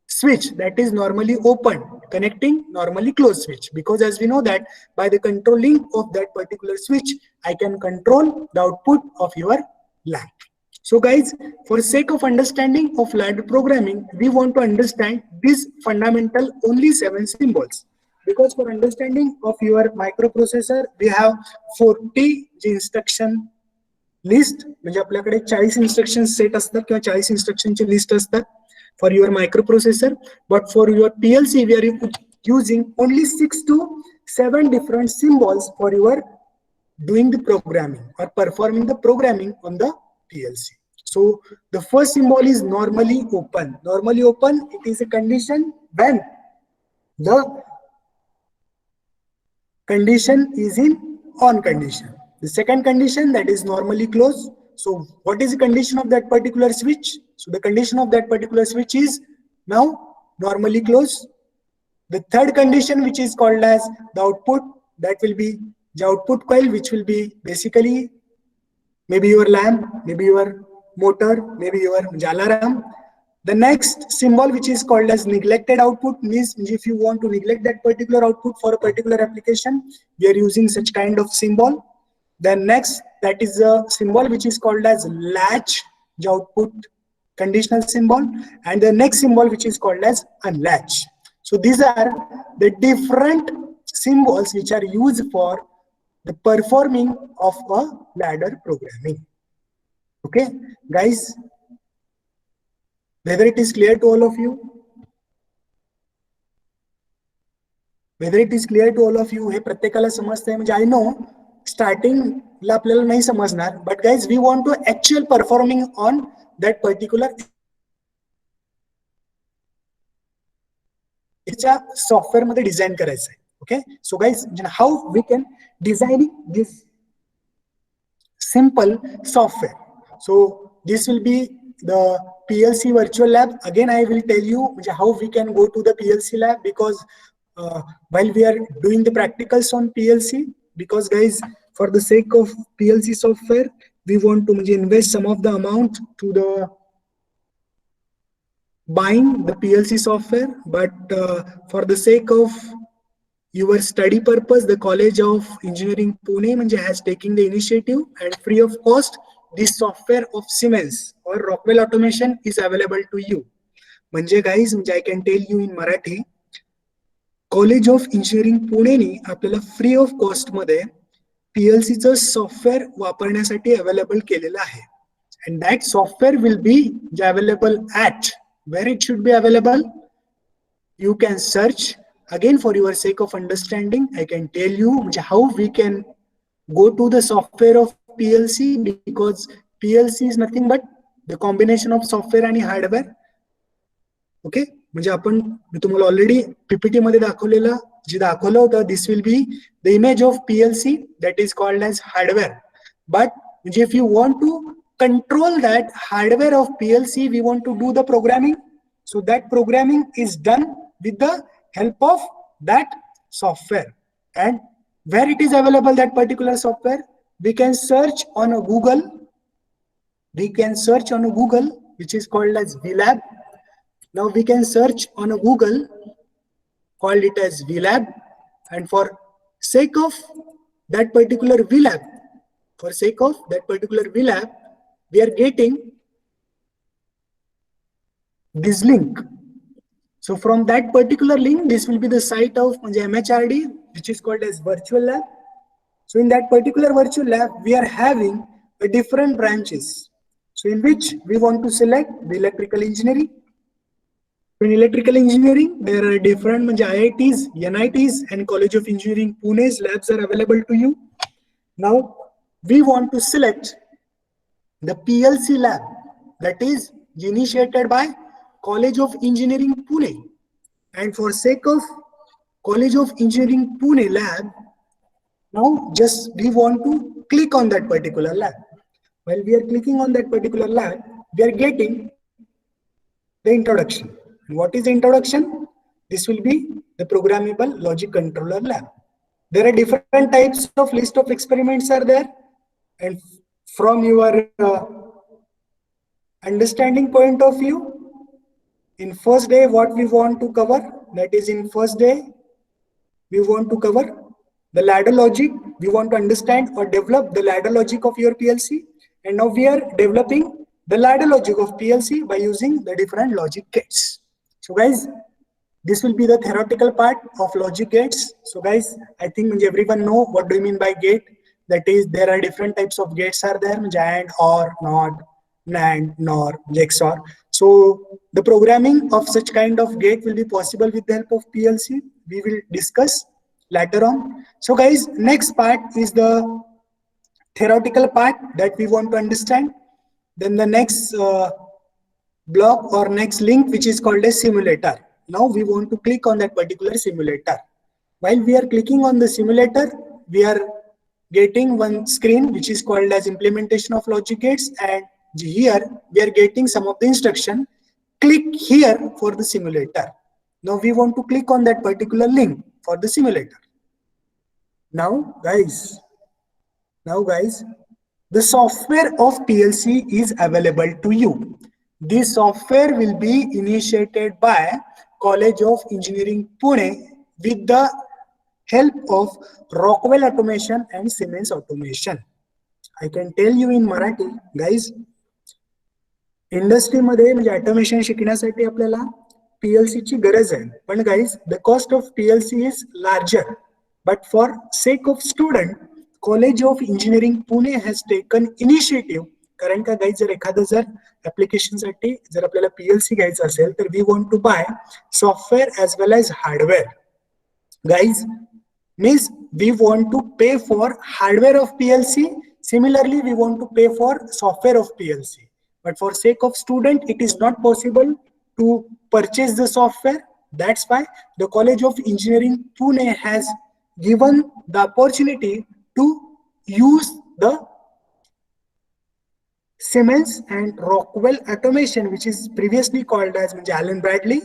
switch that is normally open, connecting normally closed switch, because as we know that by the controlling of that particular switch, I can control the output of your lamp. So guys, for sake of understanding of ladder programming, we want to understand these fundamental only 7 symbols. Because for understanding of your microprocessor, we have 40 instruction list, म्हणजे आपल्याकडे 40 instruction set असतात किंवा 40 instruction ची list असतात for your microprocessor, but for your PLC we are using only 6 to 7 different symbols for your doing the programming or performing the programming on the PLC. So the first symbol is normally open. Normally open, it is a condition when the condition is in on condition. The second condition, that is normally closed. So what is the condition of that particular switch? So the condition of that particular switch is now normally closed. The third condition, which is called as the output, that will be the output coil, which will be basically maybe your lamp, maybe your motor, maybe your alarm. The next symbol, which is called as neglected output, means if you want to neglect that particular output for a particular application, we are using such kind of symbol. Then next, that is a symbol which is called as latch, the output conditional symbol, and the next symbol which is called as unlatch. So these are the different symbols which are used for the performing of a ladder programming. Okay, guys, whether it is clear to all of you? Whether it is clear to all of you, हे प्रत्येकाला समजतंय म्हणजे I know starting ला आपल्याला नाही समजणार, but guys, we want to actual performing on that particular software मध्ये design करायचं आहे. Okay, so guys, how we can designing this simple software? So this will be the PLC virtual lab. Again, I will tell you how we can go to the PLC lab, because while we are doing the practicals on PLC, because guys, for the sake of PLC software, we want to invest some of the amount to the buying the PLC software, but for the sake of your study purpose, the College of Engineering Pune has taken the initiative, and free of cost, this software of Siemens or Rockwell Automation is available to you. Guys, I can tell you in Marathi, College of Engineering Pune ni आपल्याला free of cost मध्ये PLC चं software वापरण्यासाठी available केलेलं आहे. And that software will be available at where it should be available. You can search. Again, for your sake of understanding, I can tell you how we can go to the software of PLC, because PLC is nothing but the combination of software and hardware. Okay, आपण मी तुम्हाला already PPT मध्ये दाखवलेलं जे दाखवलं होतं, this will be the image of PLC that is called as hardware. But if you want to control that hardware of PLC, we want to do the programming. So that programming is done with the help of that software. And where it is available, that particular software, we can search on a Google. We can search on a Google, which is called as VLab. Now we can search on a Google, called it as VLab. And for sake of that particular VLab, we are getting this link. So from that particular link, this will be the site of MHRD, which is called as virtual lab. So in that particular virtual lab, we are having a different branches. So in which we want to select the electrical engineering. In electrical engineering, there are different IITs, NITs, and College of Engineering Pune's labs are available to you. Now we want to select the PLC lab that is initiated by College of Engineering Pune. And for sake of College of Engineering Pune lab, now just we want to click on that particular lab. While we are clicking on that particular lab, we are getting the introduction. What is the introduction? This will be the programmable logic controller lab. There are different types of list of experiments are there, and from your understanding point of view, in first day what we want to cover, that is in first day we want to cover the ladder logic. We want to understand or develop the ladder logic of your PLC, and now we are developing the ladder logic of PLC by using the different logic gates. So guys, this will be the theoretical part of logic gates. So guys, I think everyone know what do you mean by gate. That is, there are different types of gates are there, AND, OR, NOT, NAND, NOR, XOR. So the programming of such kind of gate will be possible with the help of PLC. We will discuss later on. So guys, next part is the theoretical part that we want to understand. Then the next block or next link, which is called a simulator. Now we want to click on that particular simulator. While we are clicking on the simulator, we are getting one screen which is called as implementation of logic gates, and here we are getting some of the instruction. Click here for the simulator. Now we want to click on that particular link for the simulator. Now guys, the software of PLC is available to you. This software will be initiated by College of Engineering Pune with the help of Rockwell Automation and Siemens Automation. I can tell you in Marathi, guys, industry मध्ये म्हणजे automation शिकण्यासाठी आपल्याला PLC ची गरज आहे, पण guys the cost of PLC is larger, but for sake of student college of engineering Pune has taken initiative. कारण का गाइस, जर एखादं जर ऍप्लिकेशन साठी जर आपल्याला पीएलसी घ्यायचं असेल तर we want to buy software as well as hardware. Guys, means we want to pay for hardware of PLC. Similarly, we want to pay for software of PLC. But for sake of student, it is not possible to purchase the software. That's why the College of Engineering Pune has given the opportunity to use the Siemens and Rockwell Automation, which is previously called as Allen Bradley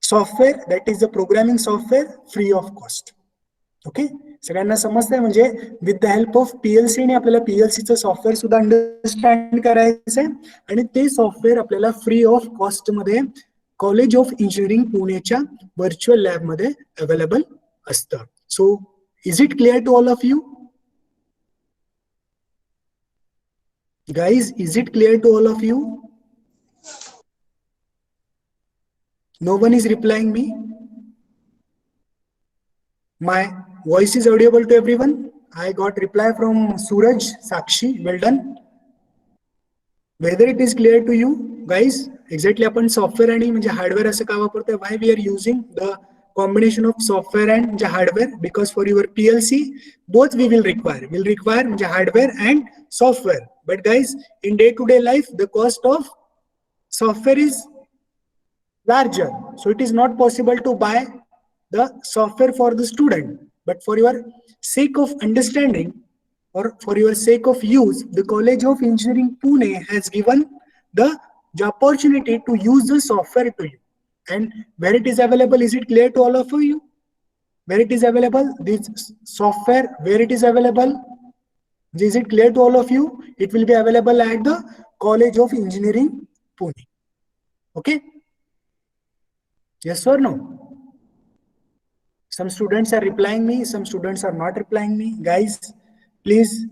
software, that is the programming software, free of cost. Okay, सगळ्यांना समजतंय. म्हणजे with the help of PLC ने आपल्याला पीएलसीचं software सुद्धा understand करायचंय, आणि ते software आपल्याला फ्री ऑफ कॉस्ट मध्ये कॉलेज ऑफ इंजिनिअरिंग पुणेच्या व्हर्च्युअल लॅब मध्ये अवेलेबल असतं. So is it clear to all of you guys? Is it clear to all of you? No one is replying me. My voice is audible to everyone. I got reply from Suraj, Sakshi, well done. Whether it is clear to you guys, exactly आपण software आणि म्हणजे hardware असं का वापरतोय? Why we are using the combination of software and म्हणजे hardware? Because for your PLC both we will require म्हणजे hardware and software. But guys, in day-to-day life the cost of software is larger, so it is not possible to buy the software for the student. But for your sake of understanding or for your sake of use, the College of Engineering Pune has given the opportunity to use the software to you. And where it is available, is it clear to all of you? Where it is available, this software, where it is available? Is it clear to all of you? It will be available at the College of Engineering Pune. Okay, yes or no? Some students are replying me, some students are not replying me. Guys, please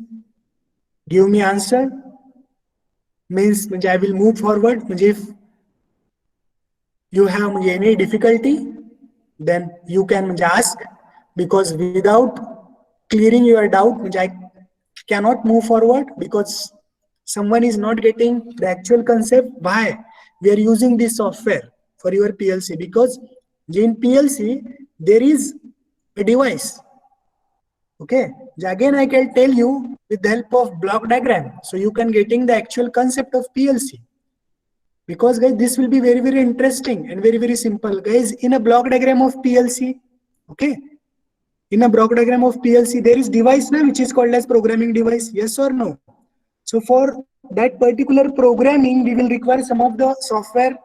give me answer. Means I will move forward. If you have any difficulty, then you can ask, because without clearing your doubt, I cannot move forward, because someone is not getting the actual concept why we are using this software for your PLC. Because in PLC there is a device. Okay, again I can tell you with the help of block diagram, so you can getting the actual concept of PLC. Because guys, this will be very, very interesting and very, very simple. Guys, in a block diagram of PLC, okay, in a block diagram of PLC there is device now which is called as programming device. Yes or no? So for that particular programming we will require some of the software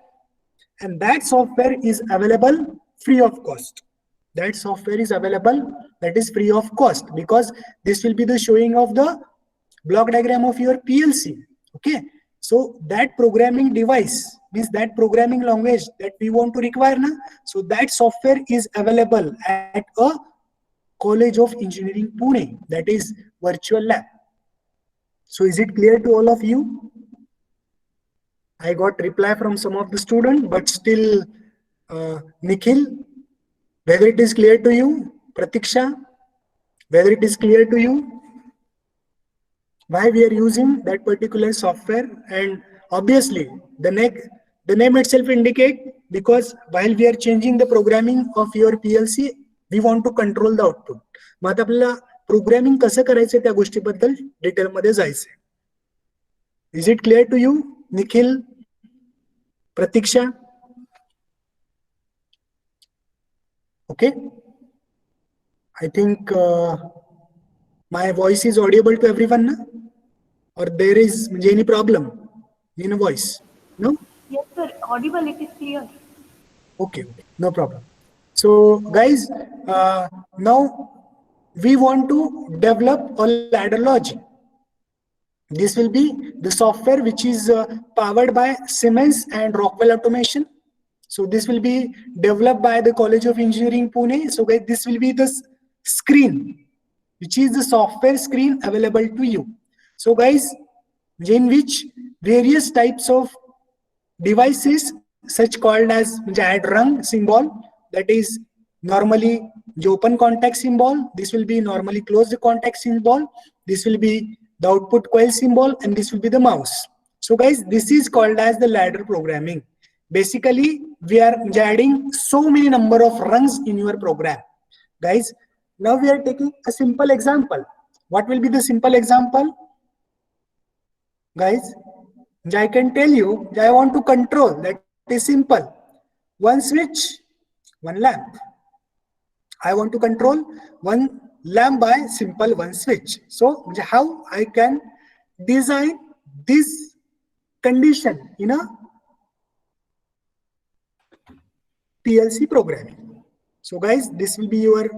and that software is available free of cost. That software is available, that is free of cost, because this will be the showing of the block diagram of your PLC. Okay, so that programming device means that programming language that we want to require now, so that software is available at a College of Engineering Pune, that is virtual lab. So is it clear to all of you? I got reply from some of the students, but still Nikhil, whether it is clear to you, Pratiksha, whether it is clear to you why we are using that particular software. And obviously the name itself indicate, because while we are changing the programming of your PLC, we want to control the output. मग आता आपल्याला programming कसं करायचं त्या गोष्टीबद्दल detail मध्ये जायचंय. Is it clear to you, Nikhil, Pratiksha? Okay, I think my voice is audible to everyone now? Or there is any problem in a voice? No?
Yes, sir. Audible, it is clear.
Okay, no problem. So guys, now we want to develop a ladder logic. This will be the software which is powered by Siemens and Rockwell Automation. So this will be developed by the College of Engineering Pune. So guys, this will be the screen, which is the software screen available to you. So guys, in which various types of devices such called as add rung symbol, that is normally the open contact symbol, this will be normally closed contact symbol, this will be the output coil symbol, and this will be the mouse. So guys, this is called as the ladder programming. Basically, we are adding so many number of rungs in your program. Guys, now we are taking a simple example. What will be the simple example? Guys, I can tell you, I want to control, that is simple. One switch, one lamp. I want to control one lamp by simple one switch. So how I can design this condition in a PLC programming. So guys, this will be your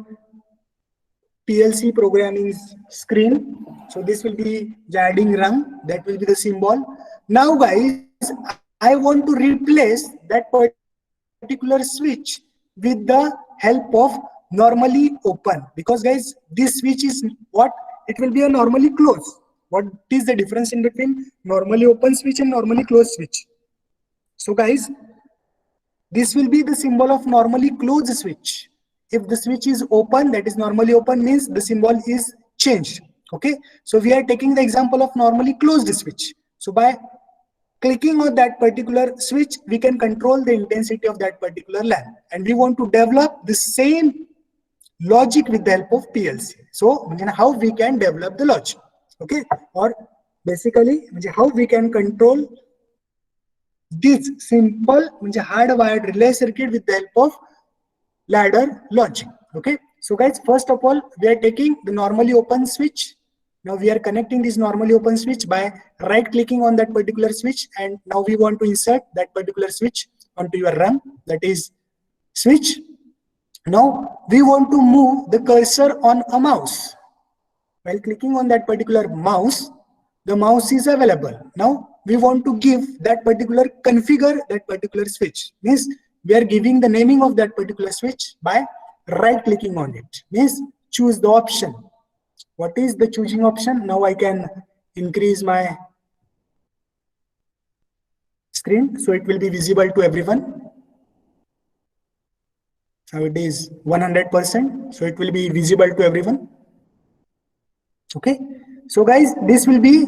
PLC programming screen. So this will be adding rung, that will be the symbol. Now guys, I want to replace that particular switch with the help of normally open, because guys, this switch is what? It will be a normally closed. What is the difference in between normally open switch and normally closed switch? So guys, this will be the symbol of normally closed switch. If the switch is open, that is normally open, means the symbol is changed. Okay, so we are taking the example of normally closed switch. So by clicking on that particular switch, we can control the intensity of that particular lamp, and we want to develop the same logic with the help of PLC. So how we can develop the logic, okay, or basically how we can control this simple hardwired relay circuit with the help of ladder logic. Okay, so guys, first of all, we are taking the normally open switch. Now we are connecting this normally open switch by right clicking on that particular switch, and now we want to insert that particular switch onto your rung, that is switch. Now we want to move the cursor on a mouse. While clicking on that particular mouse, the mouse is available. Now we want to give that particular, configure that particular switch. Means we are giving the naming of that particular switch by right clicking on it. Means choose the option. What is the choosing option? Now I can increase my screen so it will be visible to everyone. Now it is 100%, so it will be visible to everyone. Okay, so guys, this will be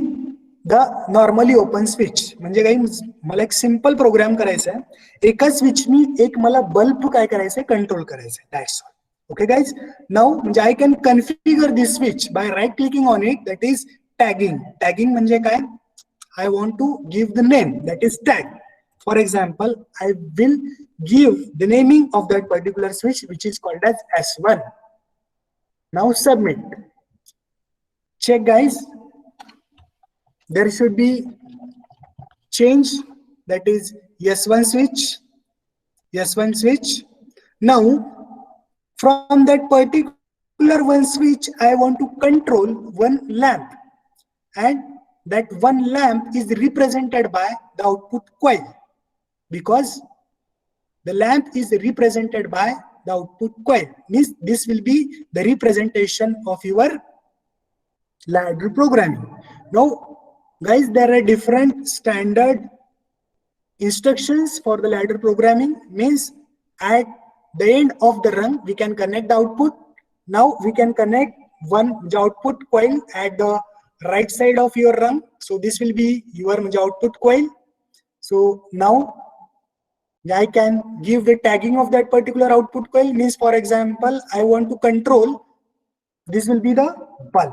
the normally open switch. म्हणजे काही मला एक simple programme करायचा आहे, एका switch मी एक मला bulb काय करायचं आहे, कंट्रोल करायचं आहे. That's all. Okay guys, now I can configure this switch by right clicking on it, that is tagging. Tagging म्हणजे काय? I want to give the name, that is tag. For example, I will give the naming of that particular switch, which is called as S1. Now submit. Check guys, there should be change, that is S1 switch. Yes, one switch. Now, from that particular one switch, I want to control one lamp, and that one lamp is represented by the output coil, because the lamp is represented by the output coil. Means this will be the representation of your ladder programming. Now, guys, there are different standard instructions for the ladder programming. Means at the end of the run, we can connect the output. Now we can connect one output coil at the right side of your run. So this will be your output coil. So now I can give the tagging of that particular output coil. Means, for example, I want to control, this will be the bulb.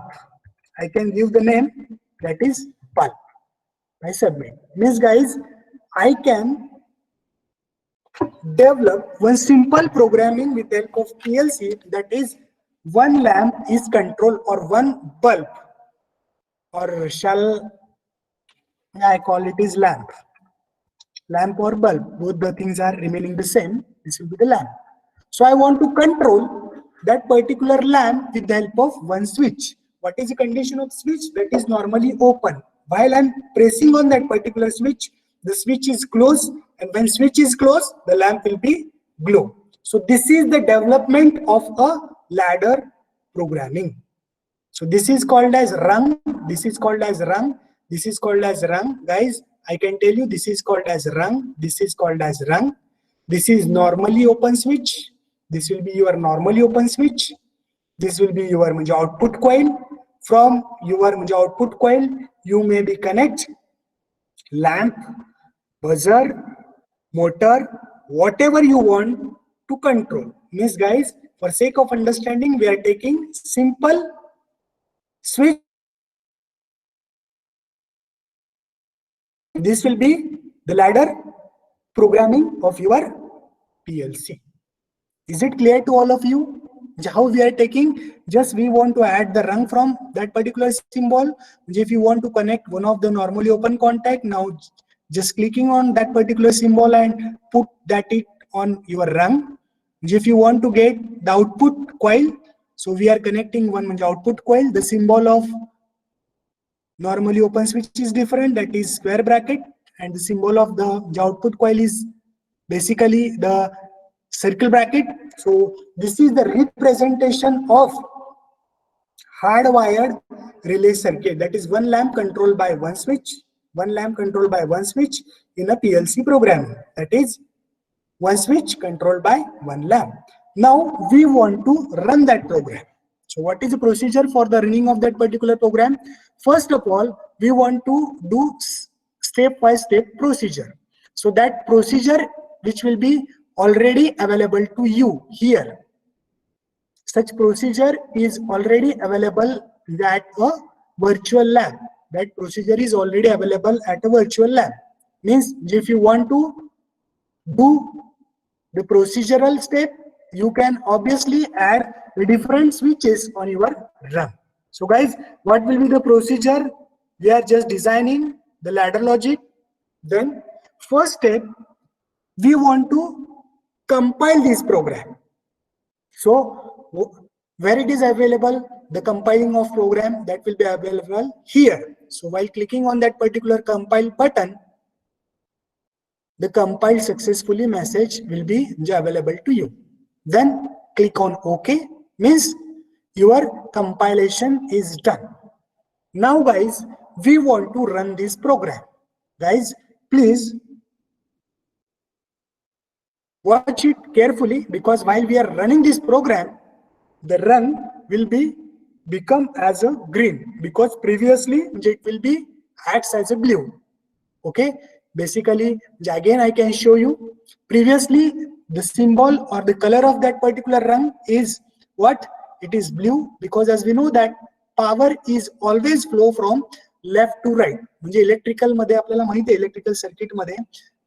I can give the name, that is bulb. I submit. Means, guys, I can develop one simple programming with the help of PLC, that is one lamp is controlled, or one bulb, or shall I call it is lamp. Lamp or bulb, both the things are remaining the same. This will be the lamp. So I want to control that particular lamp with the help of one switch. What is the condition of switch? That is normally open. While I'm pressing on that particular switch, the switch is closed, and when switch is closed, the lamp will be glow. So this is the development of a ladder programming. So this is called as rung. This is called as rung. This is called as rung. Guys, I can tell you, this is called as rung. This is called as rung. This is normally open switch. This will be your normally open switch. This will be your output coil. From your output coil, you may be connect lamp, buzzer, motor, whatever you want to control. Means, guys, for sake of understanding, we are taking simple switch. This will be the ladder programming of your PLC. Is it clear to all of you? How we are taking, just we want to add the rung from that particular symbol. If you want to connect one of the normally open contact, now just clicking on that particular symbol and put that it on your rung. If you want to get the output coil, so we are connecting one output coil. The symbol of normally open switch is different, that is square bracket, and the symbol of the output coil is basically the circle bracket. So this is the representation of hardwired relay circuit, that is one lamp controlled by one switch, one lamp controlled by one switch in a PLC program, that is one switch controlled by one lamp. Now we want to run that program. So what is the procedure for the running of that particular program? First of all, we want to do step-by-step procedure. So that procedure which will be already available to you here. Such procedure is already available at a virtual lab. That procedure is already available at a virtual lab. Means if you want to do the procedural step, you can obviously add the different switches on your run. So guys, what will be the procedure? We are just designing the ladder logic. Then first step, we want to compile this program. So where it is available, the compiling of program, that will be available here. So while clicking on that particular compile button, the compiled successfully message will be available to you. Then click on OK, means your compilation is done. Now guys, we want to run this program. Guys, please watch it carefully, because while we are running this program, the run will be become as a green, because previously it will be acts as a blue. Okay, basically again I can show you. Previously the symbol or the color of that particular run is what? It is blue, because as we know that power is always flow from left to right. म्हणजे electrical मध्ये आपल्याला माहिती आहे, electrical circuit मध्ये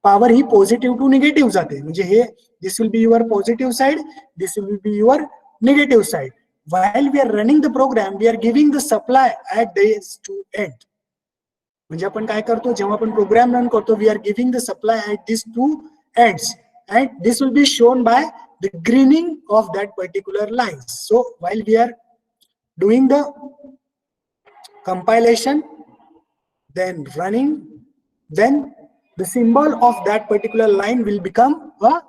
power ही positive to negative जाते. म्हणजे हे this will be your positive side, this will be your negative side. While we are running the program, we are giving the supply at these two ends. म्हणजे आपण काय करतो, जेव्हा आपण प्रोग्राम रन करतो, we are giving the supply at these two ends. and this will be shown by the greening of that particular lines. So while we are doing the compilation, then running, then the symbol of that particular line will become a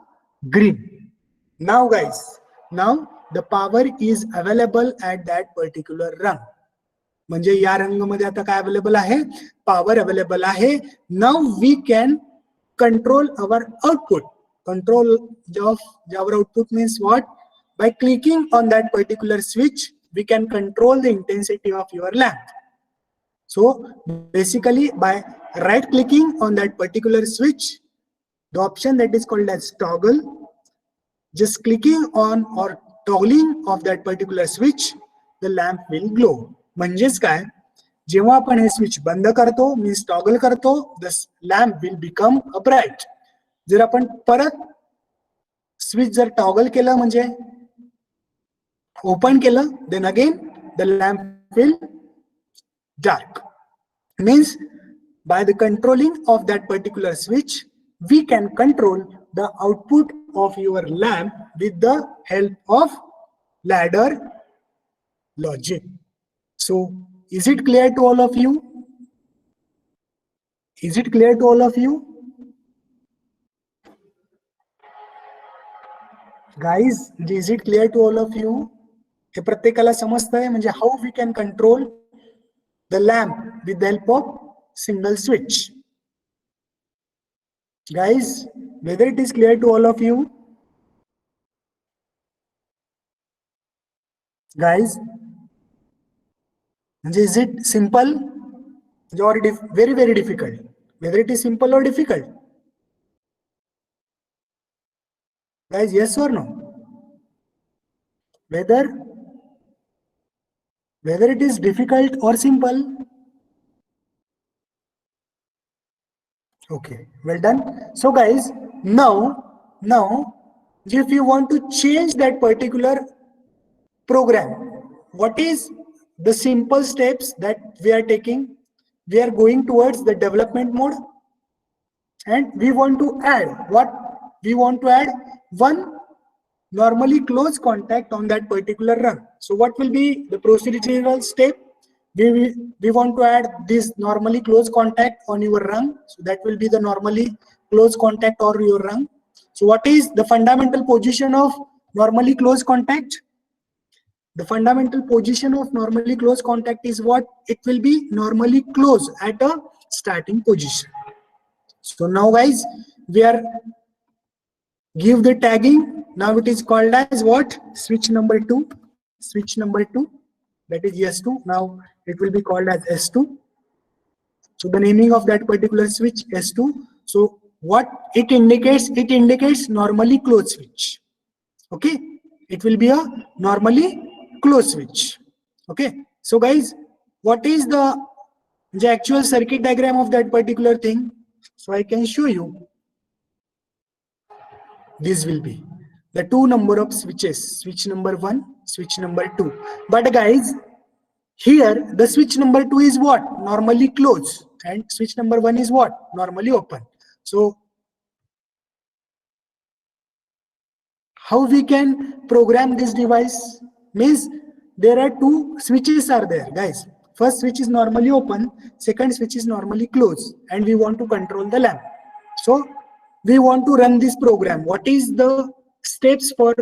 green. Now guys, now the power is available at that particular rung. म्हणजे या रंग मध्ये आता काय available आहे, power available आहे. Now we can control our output. Control of our output means what? By clicking on that particular switch, we can control the intensity of your lamp. So basically by right clicking on that particular switch, the option that is called as toggle, just clicking on or toggling of that particular switch, the lamp will glow. म्हणजेच काय, जेव्हा आपण हे switch बंद करतो means toggle करतो, the lamp will become a bright. जर आपण परत स्विच जर टॉगल केलं म्हणजे ओपन केलं, then again the lamp will dark. Means by the controlling of that particular switch, we can control the output of your lamp with the help of ladder logic. So is it clear to all of you? Is it clear to all of you? Guys, is it clear to all of you? हे प्रत्येकाला समजतंय म्हणजे how we can control the lamp with the help of single switch. Guys, whether it is clear to all of you? Guys, is it simple or very very difficult? Whether it is simple or difficult? Guys, yes or no? Whether it is difficult or simple? Okay, well done. So guys, now if you want to change that particular program, what is the simple steps that we are taking? We are going towards the development mode and we want to add what? We want to add one normally close contact on that particular run. So what will be the procedural step? We want to add this normally close contact on your rung. So that will be the normally close contact or your rung. So what is the fundamental position of normally close contact? The fundamental position of normally close contact is what? It will be normally close at a starting position. So now guys, we are give the tagging. Now it is called as what? Switch number 2. Switch number 2, that is S2. Now it will be called as S2. So the naming of that particular switch S2. So what it indicates? It indicates normally closed switch. Okay, it will be a normally closed switch. Okay, so guys, what is the actual circuit diagram of that particular thing? So I can show you. This will be the two number of switches, switch number 1, switch number 2. But guys, here the switch number 2 is what? Normally closed, and switch number 1 is what? Normally open. So how we can program this device? Means there are two switches are there, guys. First switch is normally open, second switch is normally closed, and we want to control the lamp. So we want to run this program. What is the steps for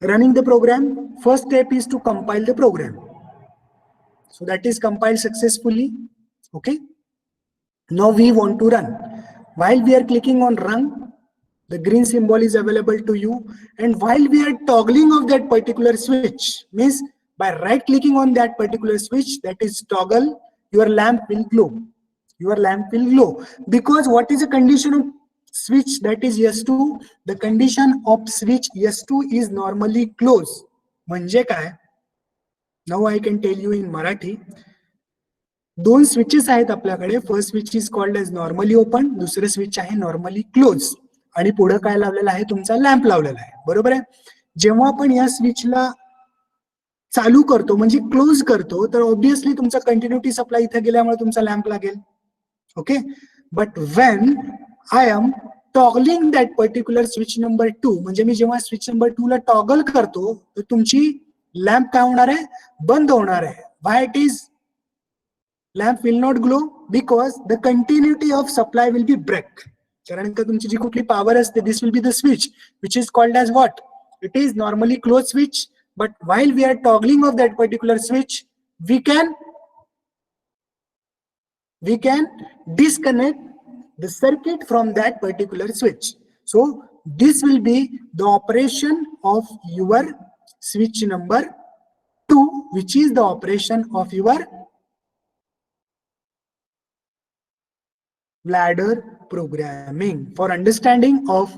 running the program? First step is to compile the program. So that is compiled successfully. Okay, now we want to run. While we are clicking on run, the green symbol is available to you, and while we are toggling of that particular switch, means by right clicking on that particular switch, that is toggle, your lamp will glow. Your lamp will glow because what is the condition of switch that is S2? The condition of switch S2 is normally closed. म्हणजे काय? Now I can tell you in Marathi. दोन switches आहेत आपल्याकडे. First switch is called as normally open, दुसरे switch आहे normally closed. आणि पुढे काय लावलेला आहे? तुमचा लॅम्प लावलेला आहे. बरोबर आहे? जेव्हा आपण या स्विचला चालू करतो म्हणजे क्लोज करतो, तर ऑब्विसली तुमचा कंटिन्युटी सप्लाय इथे गेल्यामुळे तुमचा लॅम्प लागेल. Okay, but when I am toggling that particular switch number 2, म्हणजे मी जेव्हा स्विच नंबर 2 ला टॉगल करतो तर तुमची लॅम्प काय होणार आहे, बंद होणार आहे. Why it is lamp will not glow, because the continuity of supply will be break. कारण का तुमची जी कुठली पॉवर असते, this will be the switch which is called as what, it is normally close switch, but while we are toggling of that particular switch, we can disconnect the circuit from that particular switch. So this will be the operation of your switch number 2, which is the operation of your ladder programming for understanding of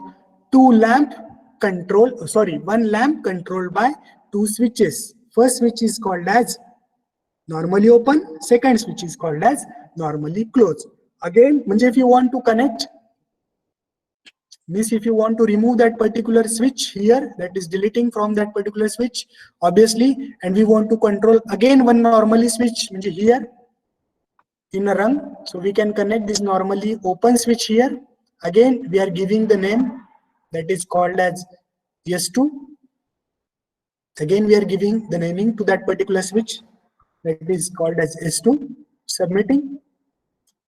one lamp controlled by 2 switches. First switch is called as normally open, second switch is called as normally close. Again, if you want to connect, means if you want to remove that particular switch here, that is deleting from that particular switch, obviously, and we want to control again one normally switch here in a rung, so we can connect this normally open switch here. Again, we are giving the name that is called as S2. Again, we are giving the naming to that particular switch that is called as S2, submitting.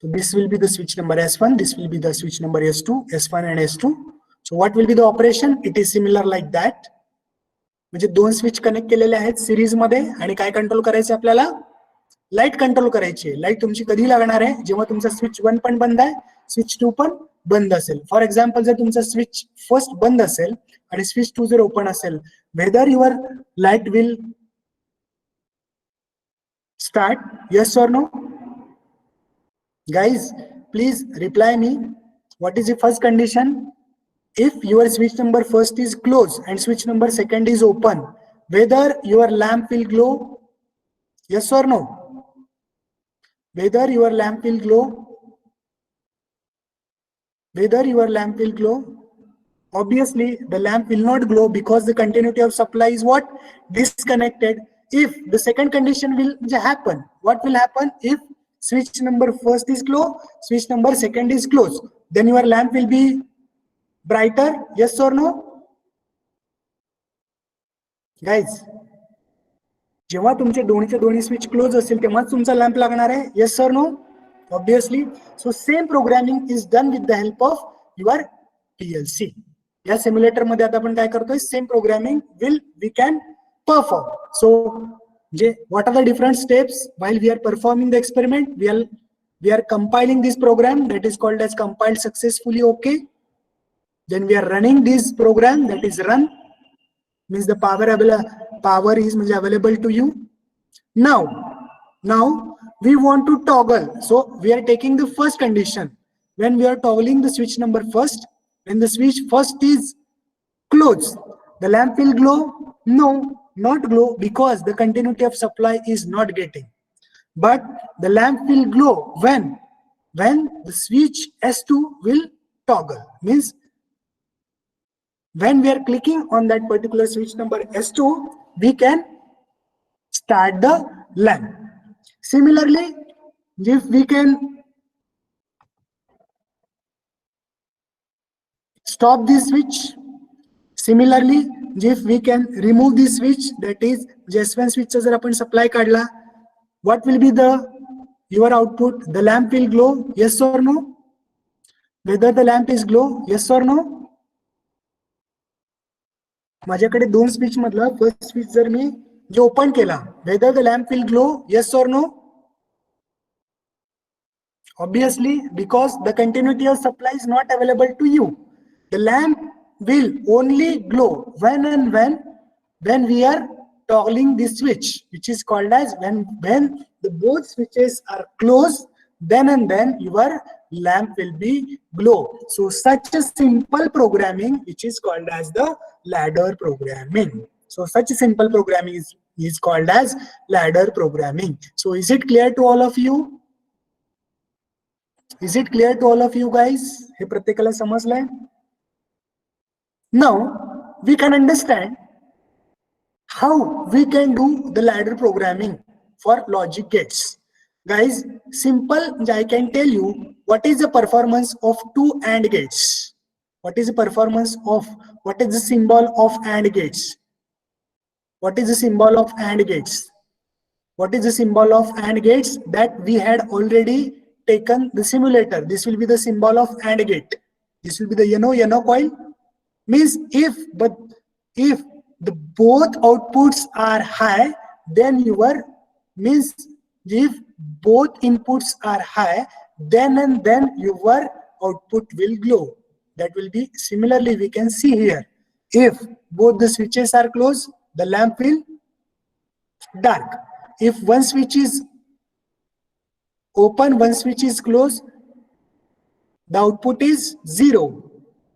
So this will be the switch number S1, this will be the switch number S2, S1 and S2. So what will be the operation? It is similar like that. म्हणजे दोन switch connect केलेले आहेत series मध्ये, आणि काय control करायचे आपल्याला, light control करायची. लाईट तुमची कधी लागणार आहे, जेव्हा तुमचा स्विच 1 पण बंद आहे, स्विच 2 पण बंद असेल. फॉर एक्झाम्पल, जर तुमचा स्विच फर्स्ट बंद असेल आणि स्विच 2 जर ओपन असेल, whether your light will start, yes or no? Guys, please reply me. What is the first condition? If your switch number first is closed and switch number second is open, whether your lamp will glow, yes or no? Whether your lamp will glow, whether your lamp will glow, obviously the lamp will not glow because the continuity of supply is what, disconnected. If the second condition will happen, what will happen? If switch number first is closed, switch number second is closed, then your lamp will be brighter, yes or no? Guys, जेव्हा तुमचे दोन्हीचे दोन्ही switch close असेल तेव्हाच तुमचा lamp लागणार आहे, yes or no? Obviously. So same programming is done with the help of your PLC. या simulator मध्ये आता आपण काय करतोय, same programming we can perform. So what are the different steps while we are performing the experiment? We are compiling this program, that is called as compiled successfully, okay. Then we are running this program, that is run, means the power is available to you. Now we want to toggle, so we are taking the first condition. When we are toggling the switch number first, when the switch first is closed, the lamp will glow? No, not glow, because the continuity of supply is not getting. But the lamp will glow when the switch S2 will toggle, means when we are clicking on that particular switch number S2, we can start the lamp. Similarly, if we can stop this switch, similarly if we can remove this switch, that is S1 switch चा जर आपण supply काढला, what will be your output? The lamp will glow, yes or no? Whether the lamp is glow, yes or no? माझ्याकडे दोन switch मधला first switch जर मी जे open केला, whether the lamp will glow, yes or no? Obviously, because the continuity of supply is not available to you. The lamp will only glow when and when we are toggling this switch, which is called as when the both switches are closed, then and then your lamp will be glow. So such a simple programming, which is called as the ladder programming. So such a simple programming is called as ladder programming. So is it clear to all of you? Is it clear to all of you guys? हे प्रत्येकाला समजलंय? Now we can understand how we can do the ladder programming for logic gates. Guys, simple, I can tell you what is the performance of two AND gates. What is the performance of, what is the symbol of AND gates? What is the symbol of AND gates? What is the symbol of AND gates? That we had already taken the simulator. This will be the symbol of AND gate. This will be the yellow coil. Means if the both outputs are high, then means if both inputs are high, then your output will glow. That will be similarly we can see here. If both the switches are closed, the lamp will dark. If one switch is open, one switch is closed, the output is 0.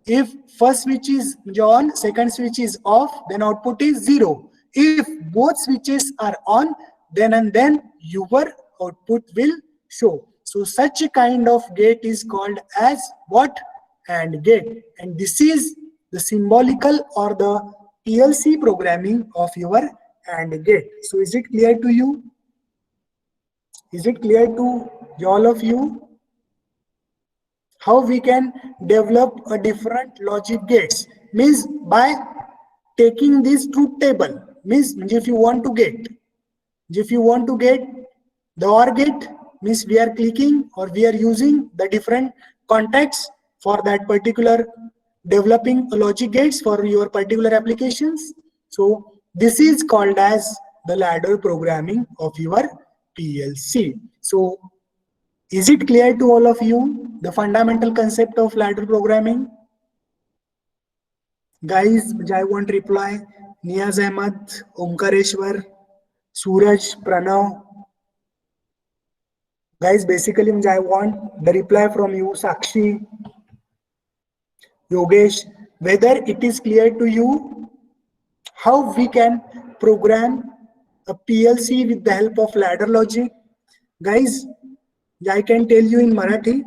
If first switch is on, second switch is off, then output is 0. If both switches are on, then your output will show. So such a kind of gate is called as what? AND gate. And this is the symbolical or the PLC programming of your AND gate. So is it clear to you? Is it clear to all of you? How we can develop a different logic gates? Means by taking this truth table. Means if you want to get the OR gate, means we are clicking or we are using the different contacts for that particular developing logic gates for your particular applications. So this is called as the ladder programming of your PLC. So is it clear to all of you the fundamental concept of ladder programming? Guys, I want reply. Niyaz Ahmad, Omkareshwar, Suraj, Pranav. Guys, basically I want the reply from you, Sakshi, Yogesh, whether it is clear to you how we can program a PLC with the help of ladder logic. Guys, I can tell you in Marathi,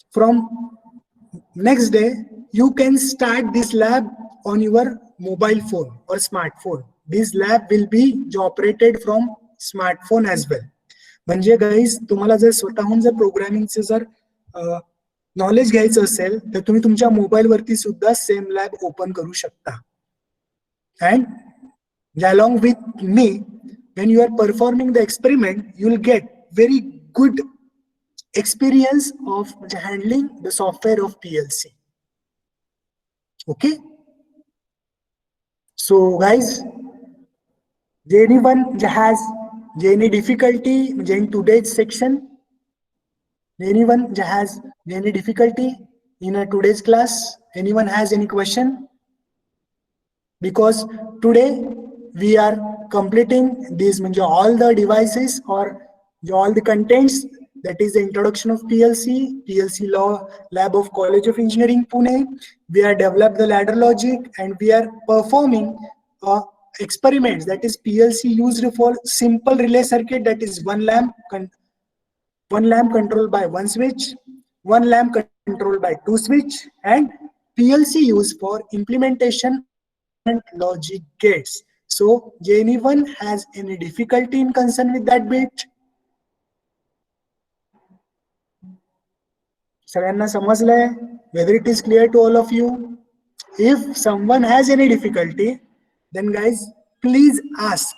from next day, you can start this lab on your mobile phone or smartphone. This lab will be operated from smartphone as well. म्हणजे guys तुम्हाला जर स्वतःहून जर प्रोग्रामिंगचे जर knowledge घ्यायचं असेल तर तुम्ही तुमच्या मोबाईल वरती सुद्धा सेम लॅब ओपन करू शकता. And along with me, when you are performing the experiment, you will get very good experience of handling the software of PLC. Okay, so guys, anyone has any difficulty in today's section? Anyone has any difficulty in today's class? Anyone has any question? Because today we are completing these all the devices or all the contents, that is the introduction of PLC law lab of College of Engineering Pune. We are developed the ladder logic and we are performing experiments, that is PLC used for simple relay circuit, that is one lamp controlled by one switch, one lamp controlled by two switch, and PLC used for implementation and logic gates. So anyone has any difficulty in concern with that bit? सगळ्यांना समजलंय? Whether it is clear to all of you? If someone has any difficulty, then guys, please ask.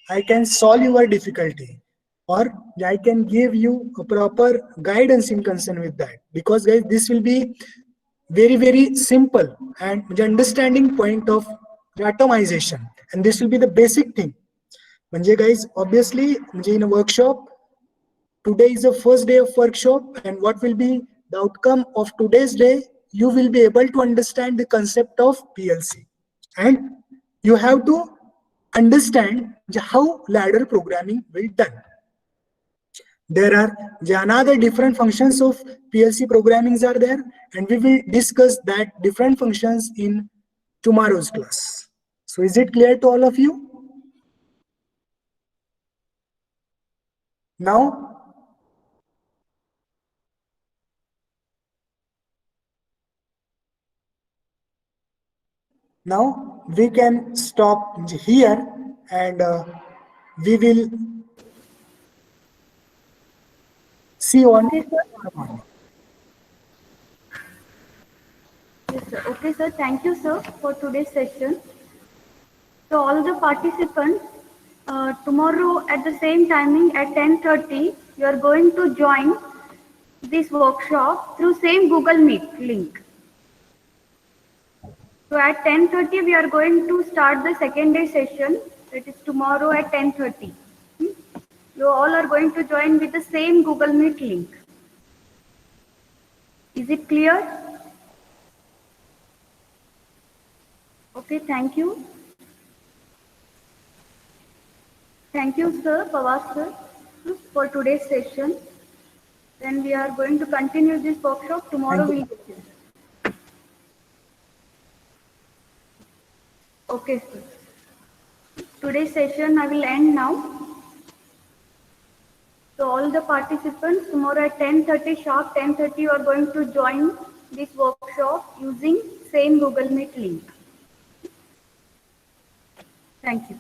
I can solve your difficulty, or I can give you a proper guidance in concern with that. Because guys, this will be very, very simple and the understanding point of atomization. And this will be the basic thing. म्हणजे guys, obviously, in a workshop, today is the first day of workshop, and what will be the outcome of today's day? You will be able to understand the concept of PLC, and you have to understand how ladder programming will done. There are another different functions of PLC programmings are there, and we will discuss that different functions in tomorrow's class. So is it clear to all of you? Now we can stop here, and we will see on tomorrow morning.
Okay, sir. Thank you, sir, for today's session. So all the participants, tomorrow at the same timing at 10:30, you are going to join this workshop through same Google Meet link. So at 10:30, we are going to start the second day session. That is tomorrow at 10:30. You all are going to join with the same Google Meet link. Is it clear? Okay, thank you. Thank you, sir, Pawaz sir, for today's session. Then we are going to continue this workshop tomorrow. Okay, sir. Today's session I will end now. So all the participants tomorrow at 10:30 sharp, 10:30 you are going to join this workshop using same Google Meet link. Thank you.